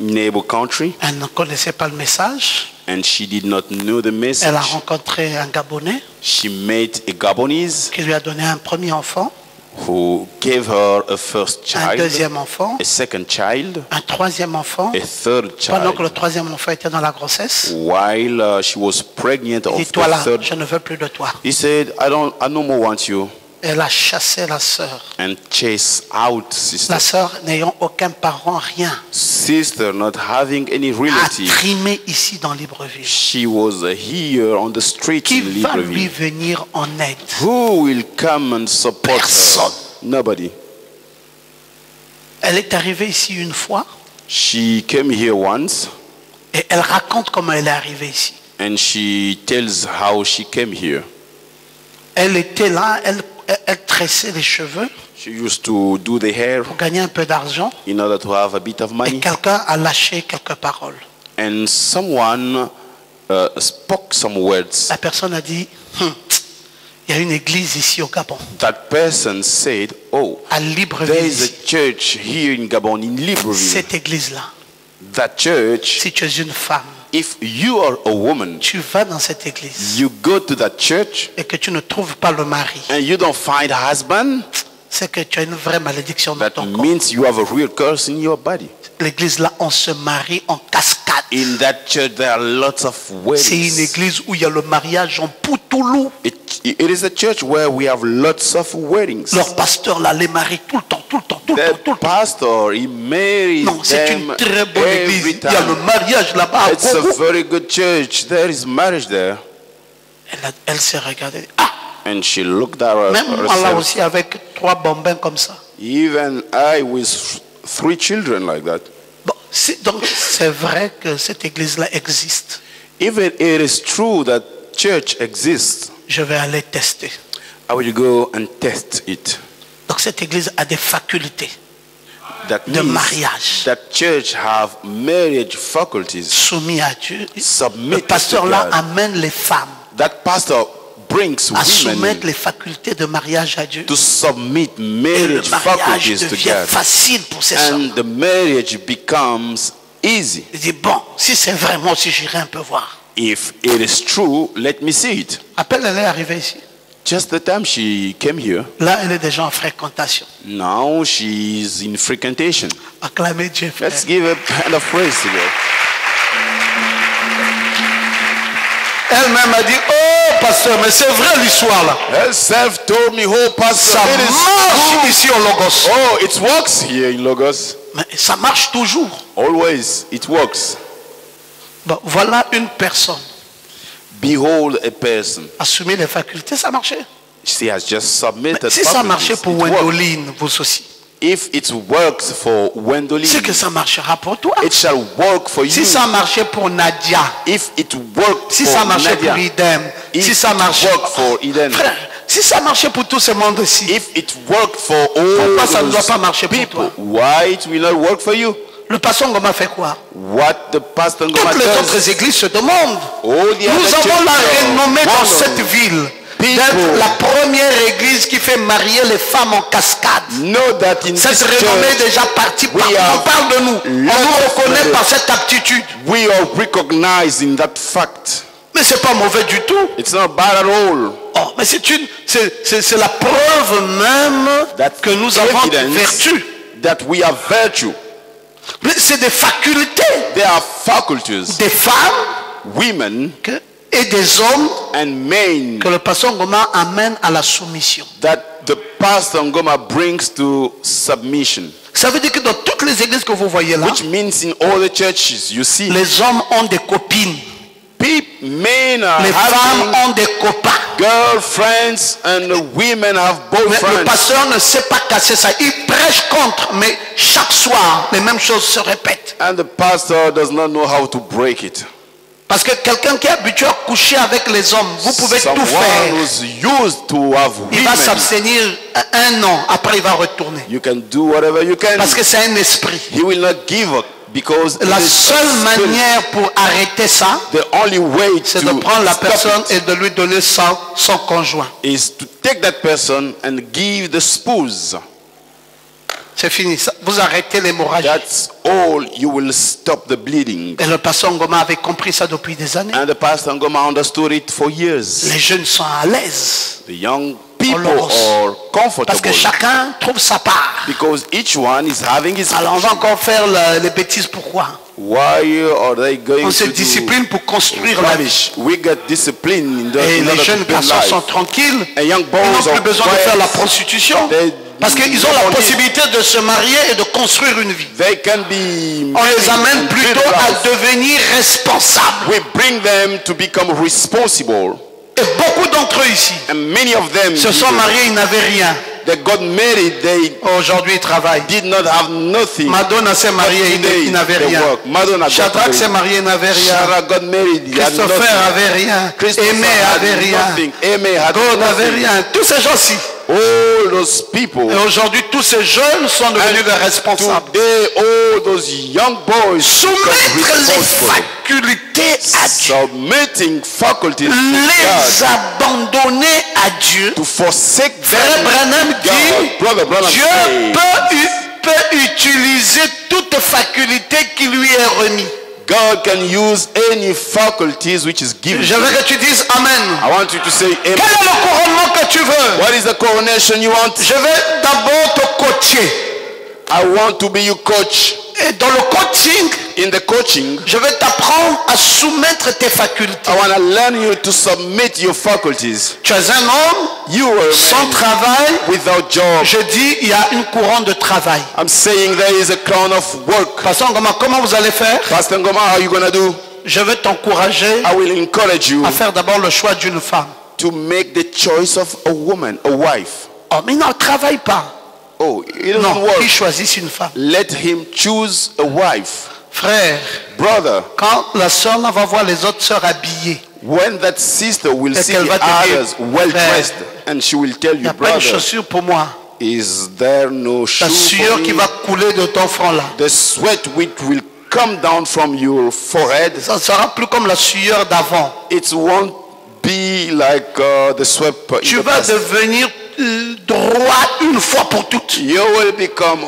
neighbor country Elle ne connaissait pas le message. and she did not know the Elle a message. rencontré un Gabonais She met a Gabonese qui lui a donné un premier enfant, who gave her a first un child, deuxième enfant, a second child, un troisième enfant. a third Pendant que child. le troisième enfant était dans la grossesse, While she was pregnant il dit, of toi the là, third, je ne veux plus de toi. he said, I no more want you, Elle a chassé la sœur. and chase out sister. La sœur n'ayant aucun parent, rien, Sister not having any a relative. trimé ici dans Libreville. She was here on the street Qui in va lui Libreville. venir en aide? Who will come and support Personne. her? Nobody. Elle est arrivée ici une fois She came here once et elle raconte comment elle est arrivée ici. and she tells how she came here. Elle était là, elle tressait les cheveux She used to do the hair pour gagner un peu d'argent in order to have a bit of et money. quelqu'un a lâché quelques paroles. And someone spoke some words. La personne a dit, il y a une église ici au Gabon, That person said, oh, à there Libreville. is a Ici. church here in Gabon, in Libreville. Cette église-là, That church, si tu es une femme, if you are a woman, tu vas dans cette église you go to that church et que tu ne trouves pas le mari, and you don't find a husband, c'est que tu as une vraie malédiction dans that ton corps. means you have a real curse in your body. L'église-là, on se marie en cascade. In that church, there are lots of C'est une weddings. église où il y a le mariage en poutoulou. It is a church where we have lots of weddings. Leur pasteur là les marie tout le temps, tout le temps, tout le temps, tout The le temps. pastor, he marries Non, c'est them une très bonne every église. Il y a le time. mariage là-bas à It's a Gogo. very good church. There is marriage there. Elle s'est regardée. Ah, And she looked at même moi là herself. aussi avec 3 bambins comme ça. Even I with 3 children like that. Bon, donc c'est vrai que cette église-là existe. Even it is true that church exists, Je vais aller tester. I will go and test it. Donc cette église a des facultés That de means mariage. that church have marriage faculties. Soumis à Dieu. Le Submitted pasteur to là God. amène les femmes That pastor brings à soumettre women les facultés de mariage à Dieu. to submit Et le marriage mariage faculties to devient God. facile pour ces hommes. And the marriage becomes easy. Il dit, bon, si c'est vrai, moi aussi j'irai un peu voir. If it is true, let me see it. Appelle, elle est arrivée ici. Just the time she came here, Là, elle est déjà en fréquentation. now she's in frequentation. Acclamez Dieu, frère. Let's give a hand of praise to God. Elle-même a dit, oh pasteur, mais c'est vrai l'histoire là. Herself told me, oh pastor, Ça it is marche true. ici au Logos. Oh, it works here in Logos. Mais ça marche toujours. Always, it works. Bon, voilà une personne. Behold a person. Assumer les facultés, ça marchait. She has just submitted. Mais si ça marchait faculties. pour It works. Wendoline, vous aussi, If it works for Wendoline, c'est que ça marchera pour toi. it shall work for Si you. ça marchait pour Nadia, If it worked si for ça marchait Nadia, pour Idem, if si ça it marchait, worked for Eden, frère, si ça marchait pour tout ce monde-ci, if it worked for all pourquoi ça ne doit those pas marcher pour people, toi? why it will not work for you? Le pasteur Ngoma fait quoi? What the pastor Ngoma Toutes les does, autres églises se demandent. all the Nous other avons la churches renommée dans wonder. cette ville People d'être la première église qui fait marier les femmes en cascade. know that in Cette this renommée est church déjà partie we partout. have On parle de nous. On lots nous of reconnaît members. par cette aptitude. we are recognized in that fact. Mais c'est pas mauvais du tout. It's not bad at all. Oh, mais c'est la preuve même That's que nous avons des evidence vertus. that we have virtue. Mais c'est des facultés There are faculties, des femmes women et des hommes and men que le pasteur Ngoma amène à la soumission. that the pastor Ngoma brings to submission. Ça veut dire que dans toutes les églises que vous voyez là, Which means in all the churches you see, les hommes ont des copines, men are les femmes having ont des copains. girlfriends and the women have Mais le boyfriends. pasteur ne sait pas casser ça. Il prêche contre, mais chaque soir, les mêmes choses se répètent. And the pastor does not know how to break it. Parce que quelqu'un qui est habitué à coucher avec les hommes, vous pouvez tout Someone faire. who's used to have Il va women, s'abstenir 1 an, après il va retourner. you can do whatever you can. Parce que c'est un esprit. He will not give up because La it is seule a spirit. manière pour arrêter ça, The only way c'est to de prendre la stop personne it et de lui donner son conjoint. is to take that person and give the spouse. C'est fini. Vous arrêtez l'hémorragie. That's all. You will stop the bleeding. Et le pasteur Ngoma avait compris ça depuis des années. And the pastor Ngoma understood it for years. Les jeunes sont à l'aise. The young people Logos. are Parce comfortable que chacun trouve sa part. because each one is having his Alors on va portion. encore faire les bêtises. Pourquoi? Why are they going On se to discipline pour construire la vie. rubbish? We get discipline in, Et in les order jeunes to build garçons sont life. tranquilles. And young Ils boys n'ont plus are besoin de quiet. faire la prostitution. They- Parce qu'ils ont la possibilité de se marier et de construire une vie. They can be On les amène and build plutôt à life. devenir responsables. We bring them to become responsible. Et beaucoup d'entre eux ici And many of them se sont mariés, ils n'avaient rien. they got married, they Aujourd'hui, ils travaillent. did not have nothing. Madonna s'est mariée, Today, il n'avait they rien. work. Madonna got Shadrach s'est married. marié, il n'avait rien. Shadrach got married, he had Christopher nothing. avait rien. Christopher Aimé had avait rien. nothing. Aimé had God n'avait nothing. rien. Tous ces gens-ci. All those people. Et aujourd'hui, tous ces jeunes sont devenus des responsables. Today, all those young boys Soumettre become les responsible. facultés à Dieu. Submitting faculties to Les God. abandonner à Dieu. To forsake Frère them. Branham God. dit, Brother Branham Dieu says, peut utiliser toute faculté qui lui est remise. God can use any faculties which is given. Je veux que tu dises Amen. I want you to say Quel amen. est le couronnement que tu veux? What is the coronation you want? Je vais d'abord te coacher. I want to be your coach. Et dans le coaching, In the coaching, je vais t'apprendre à soumettre tes facultés. I want to learn you to submit your faculties. Tu es un homme You are sans a man travail. without job. Je dis, il y a une couronne de travail. I'm saying there is a crown of work. Pasteur Ngoma, comment vous allez faire? Pastor Ngoma, how are you going to do? Je vais t'encourager I will encourage you à faire d'abord le choix d'une femme. to make the choice of a woman, a wife. Oh, mais non, travaille pas. Oh, it doesn't Non, work. qu'il choisisse une femme. Let him choose a wife. Frère, Brother, quand la sœur là va voir les autres sœurs habillées, when that sister will Et see qu'elle va te dire, others well dressed, and she will tell il n'y you, a pas de brother, chaussures pour moi. is there no shoe La sueur for qui me? va couler de ton front là. The sweat which will come down from your forehead, Ça ne sera plus comme la sueur d'avant. it won't be like the sweat in Tu the vas past. devenir droit une fois pour toutes. You will become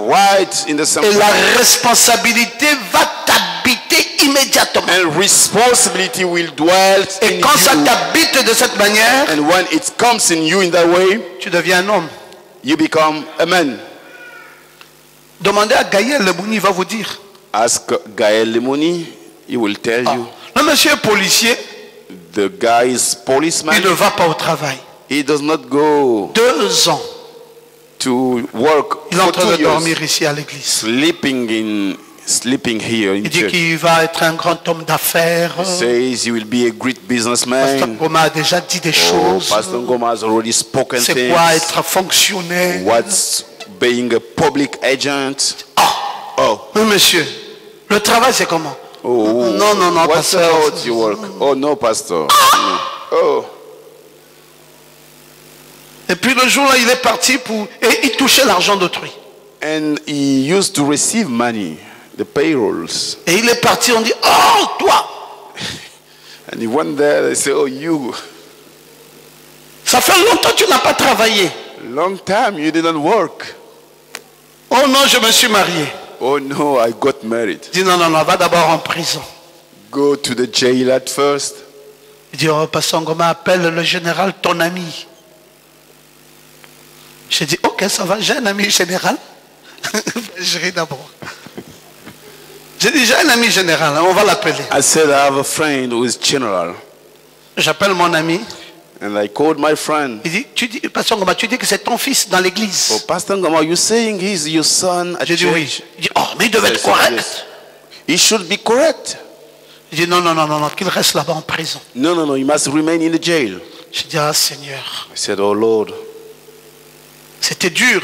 right in the same Et la way. responsabilité va t'habiter immédiatement. And responsibility will dwell Et in quand ça you. t'habite de cette manière, And when it comes in you in that way, tu deviens un homme. you become a man. Demandez à Gaël Lebouni, il va vous dire. Ask Gaël Lemoni, he will tell you. Le monsieur policier, The guy is policeman. il ne va pas au travail. He does not go 2 ans, to work il est en for train 2 de years, dormir ici à l'église. sleeping here in Il dit church. qu'il va être un grand homme d'affaires. Says he will be a great Pasteur businessman. Goma a déjà dit des Oh, choses. Pastor Ngoma has already spoken C'est things. quoi être fonctionnaire? What's being a public agent? Oh, Oui, monsieur. Le travail, c'est comment? oh. Non, non, non, What's pasteur. about your work? Oh no, pastor. No. Oh, Et puis le jour-là, il est parti pour... Et il touchait l'argent d'autrui. and he used to receive money, the payrolls. Et il est parti, on dit, oh, toi, And he went there. They say, "Oh, you. ça fait longtemps que tu n'as pas travaillé. Long time you didn't work." Oh non, je me suis marié. Oh no, I got married. Il dit, non, non, non, va d'abord en prison. Go to the jail at first. Il dit, oh, Pasteur Ngoma, appelle le général ton ami. J'ai dit, ok, ça va, j'ai un ami général. Je ris d'abord. J'ai dit, j'ai un ami général, on va l'appeler. I said, I have a friend who is general. J'appelle mon ami. And I called my friend. Il dit, Pasteur Ngoma, tu dis que c'est ton fils dans l'église. Oh, Pastor Ngoma, you saying he's your son at J'ai dit oui. church? Il dit, oh, mais il devait être Yes, yes. correct. He should be correct. Il dit, non, non, non, non, non, qu'il reste là-bas en prison. No, no, no, he must remain in the jail. J'ai dit, ah Seigneur, I said, oh Lord, c'était dur.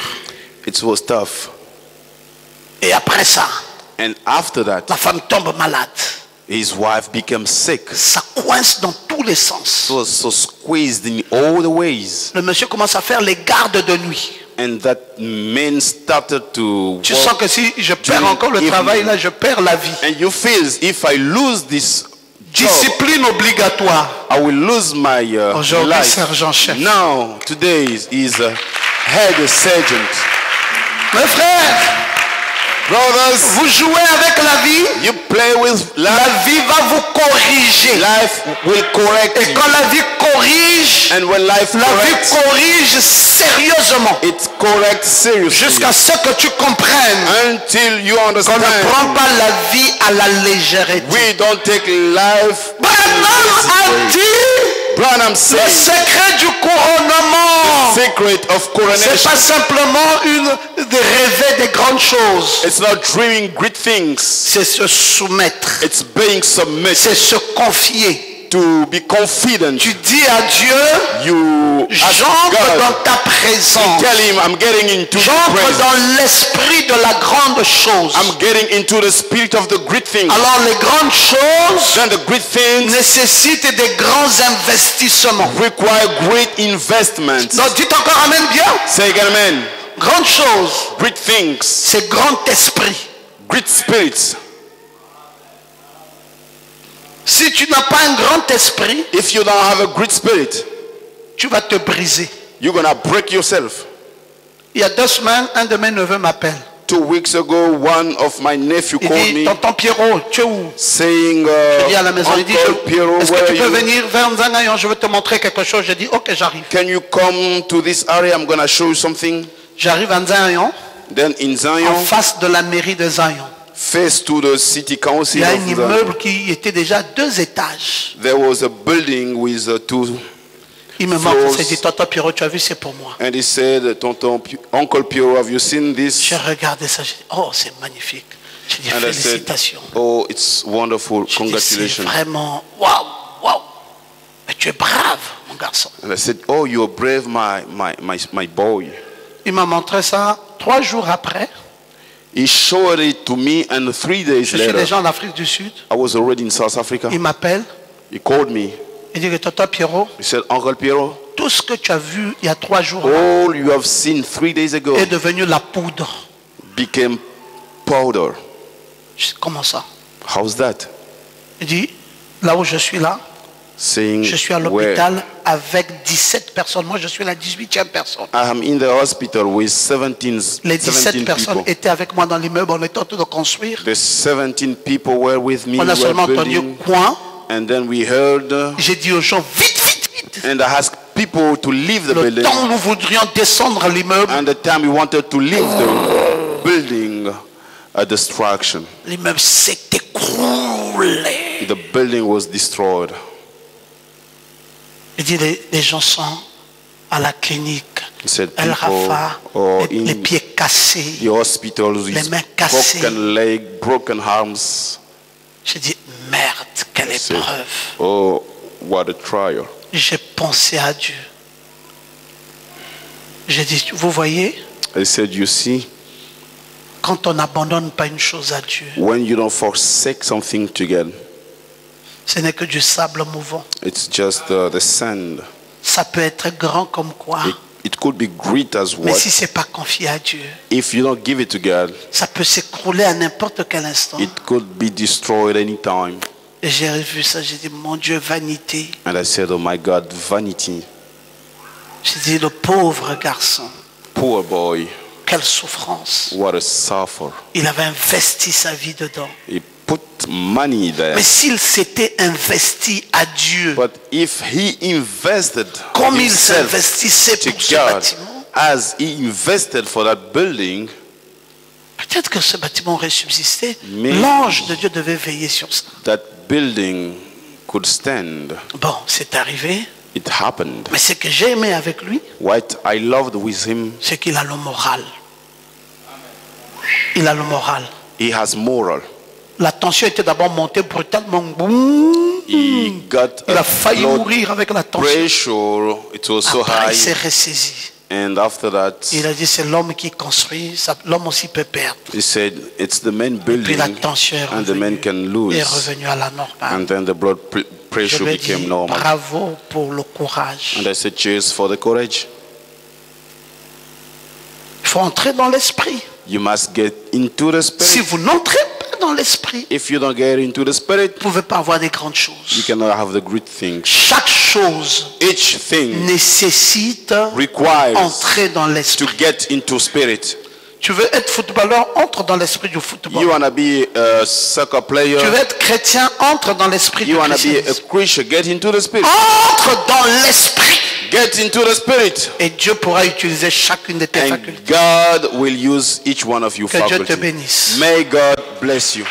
it was tough. Et après ça, And after that, la femme tombe malade. his wife became sick. Ça coince dans tous les sens. So squeezed in all the ways. Le monsieur commence à faire les gardes de nuit. And that man started to Tu work. sens que si je perds during encore le evening. travail, là, je perds la vie. And you feel if I lose this job, Discipline obligatoire. I will lose my Aujourd'hui, life. sergent-chef. Now, today is head sergeant. Mes frères, Brothers, vous jouez avec la vie, you play with la life. vie va vous corriger. Life will correct Et you. quand la vie corrige, And when life la vie corrects, corrige sérieusement. it corrects seriously. Jusqu'à ce que tu comprennes Until you qu'on understand, ne prend pas la vie à la légèreté. we don't take life. Branham a dit Branham le says, secret du couronnement. secret of C'est coronation. pas simplement de rêver des grandes choses. It's not dreaming great things. C'est se soumettre. It's being submitted, C'est se confier. to be confident. Tu dis à Dieu, You ask j'entre dans God. ta présence. Tell him, I'm getting into the J'entre presence. dans l'esprit de la grande chose. I'm getting into the spirit of the great things. Alors les grandes choses Then the great things nécessitent des grands investissements. require great investment. Donc dites encore amen bien. Say again, amen. Grande chose, Great things, c'est grand esprit. great spirits. Si tu n'as pas un grand esprit, If you don't have a great spirit, tu vas te briser. you're gonna break yourself. Il y a 2 semaines, un de mes neveux m'appelle. 2 weeks ago, one of my nephew Il called dit, me tonton Pierrot, tu es où? saying, Je dis à la maison, il dit, Uncle Piero, est-ce where que are tu peux you? venir vers Nzangayon, je veux te montrer quelque chose. Je dis, ok, j'arrive. Can you come to this area? I'm gonna show you something. J'arrive à Nzangayon, Then in en Zion, face de la mairie de Zion. face to the city Il council y a un of the, immeuble qui était déjà 2 étages. there was a building with 2, Il me montre, Floors. il dit, tonton Pierrot, tu as vu, c'est pour moi. and he said, Uncle Piero, have you seen this? J'ai regardé ça, j'ai dit, oh, c'est magnifique. J'ai dit, And I said, félicitations. oh, it's wonderful, J'ai dit, c'est congratulations. vraiment, waouh, waouh. Mais tu es brave, mon garçon. And I said, oh, you're brave, my boy. Il m'a montré ça 3 jours après, He showed it to me, and 3 days je suis later, déjà en Afrique du Sud. I was already in South Africa. Il m'appelle. He called me. Il dit que Tonton Pierrot, He said, Uncle Piero, tout ce que tu as vu il y a 3 jours all you have seen 3 days ago est devenu la poudre. became powder. Je dis, comment ça? How's that? Il dit, là où je suis là, Saying, je suis à where l'hôpital avec 17 personnes. Moi, je suis la 18e personne. I am in the hospital with 17 Les 17 personnes people. étaient avec moi dans l'immeuble. On était en train de construire. The 17 people were with me. On a We seulement were entendu building, coin. and then we heard, J'ai dit aux gens, vite, vite, vite. and I asked people to leave the Le building. temps où nous voudrions descendre l'immeuble, And the time we wanted to leave the building, a distraction. l'immeuble s'est écroulé. The building was destroyed. Il dit, les gens sont à la clinique. He said El people Rafa, are les in pieds cassés. the hospitals les with mains cassées. broken leg, broken arms. J'ai dit, merde, quelle I said, épreuve. oh, what a trial. J'ai pensé à Dieu. J'ai dit, vous voyez, I said, you see, quand on n'abandonne pas une chose à Dieu, when you don't forsake something to get, ce n'est que du sable mouvant. it's just the sand. Ça peut être grand comme quoi, It could be great as mais what. si c'est pas confié à Dieu, If you don't give it to God, ça peut s'écrouler à n'importe quel instant. it could be destroyed anytime. Et j'ai revu ça, j'ai dit, mon Dieu, vanité. And I said, oh my God, vanity. J'ai dit, le pauvre garçon, Poor boy, quelle souffrance. what a suffer. Il avait investi sa vie dedans. He put money there. Mais s'il s'était investi à Dieu, But if he invested comme il himself s'investissait to pour ce God, bâtiment, as he invested for that building, peut-être que ce bâtiment aurait subsisté. Mais- L'ange de Dieu devait veiller sur ça. that building could stand. Bon, c'est arrivé. It happened. Mais ce que j'ai aimé avec lui, What I loved with him, c'est qu'il a le moral. Il a le moral. he has moral. La tension était d'abord montée brutalement. Boum. He got Il a a failli blood mourir avec la tension. pressure. It was so Après, il s'est high. ressaisi. And after that, Il a dit, c'est l'homme qui construit, l'homme aussi peut perdre. he said, it's the man Puis building la tension est and the man revenue, can lose. est revenue à la normale. And then the blood Je pressure lui ai dit, became normal. bravo pour le courage. And I said, cheers for the courage. Il faut entrer dans l'esprit. You must get into the Si spirit. vous n'entrez pas dans l'esprit, If you don't get into the spirit, vous ne pouvez pas avoir des grandes you choses. cannot have the great things. Chaque chose Each thing nécessite requires entrer dans to l'esprit. get into spirit. Tu veux être footballeur, entre dans l'esprit du football. You want to be a soccer player. Tu veux être chrétien, entre dans l'esprit du You want to be a christianisme. Christian. Get into the spirit. Entre dans l'esprit. Get into the spirit. Et Dieu pourra utiliser chacune de tes And facultés. God will use each one of you Que Dieu te faculty. bénisse. May God bless you.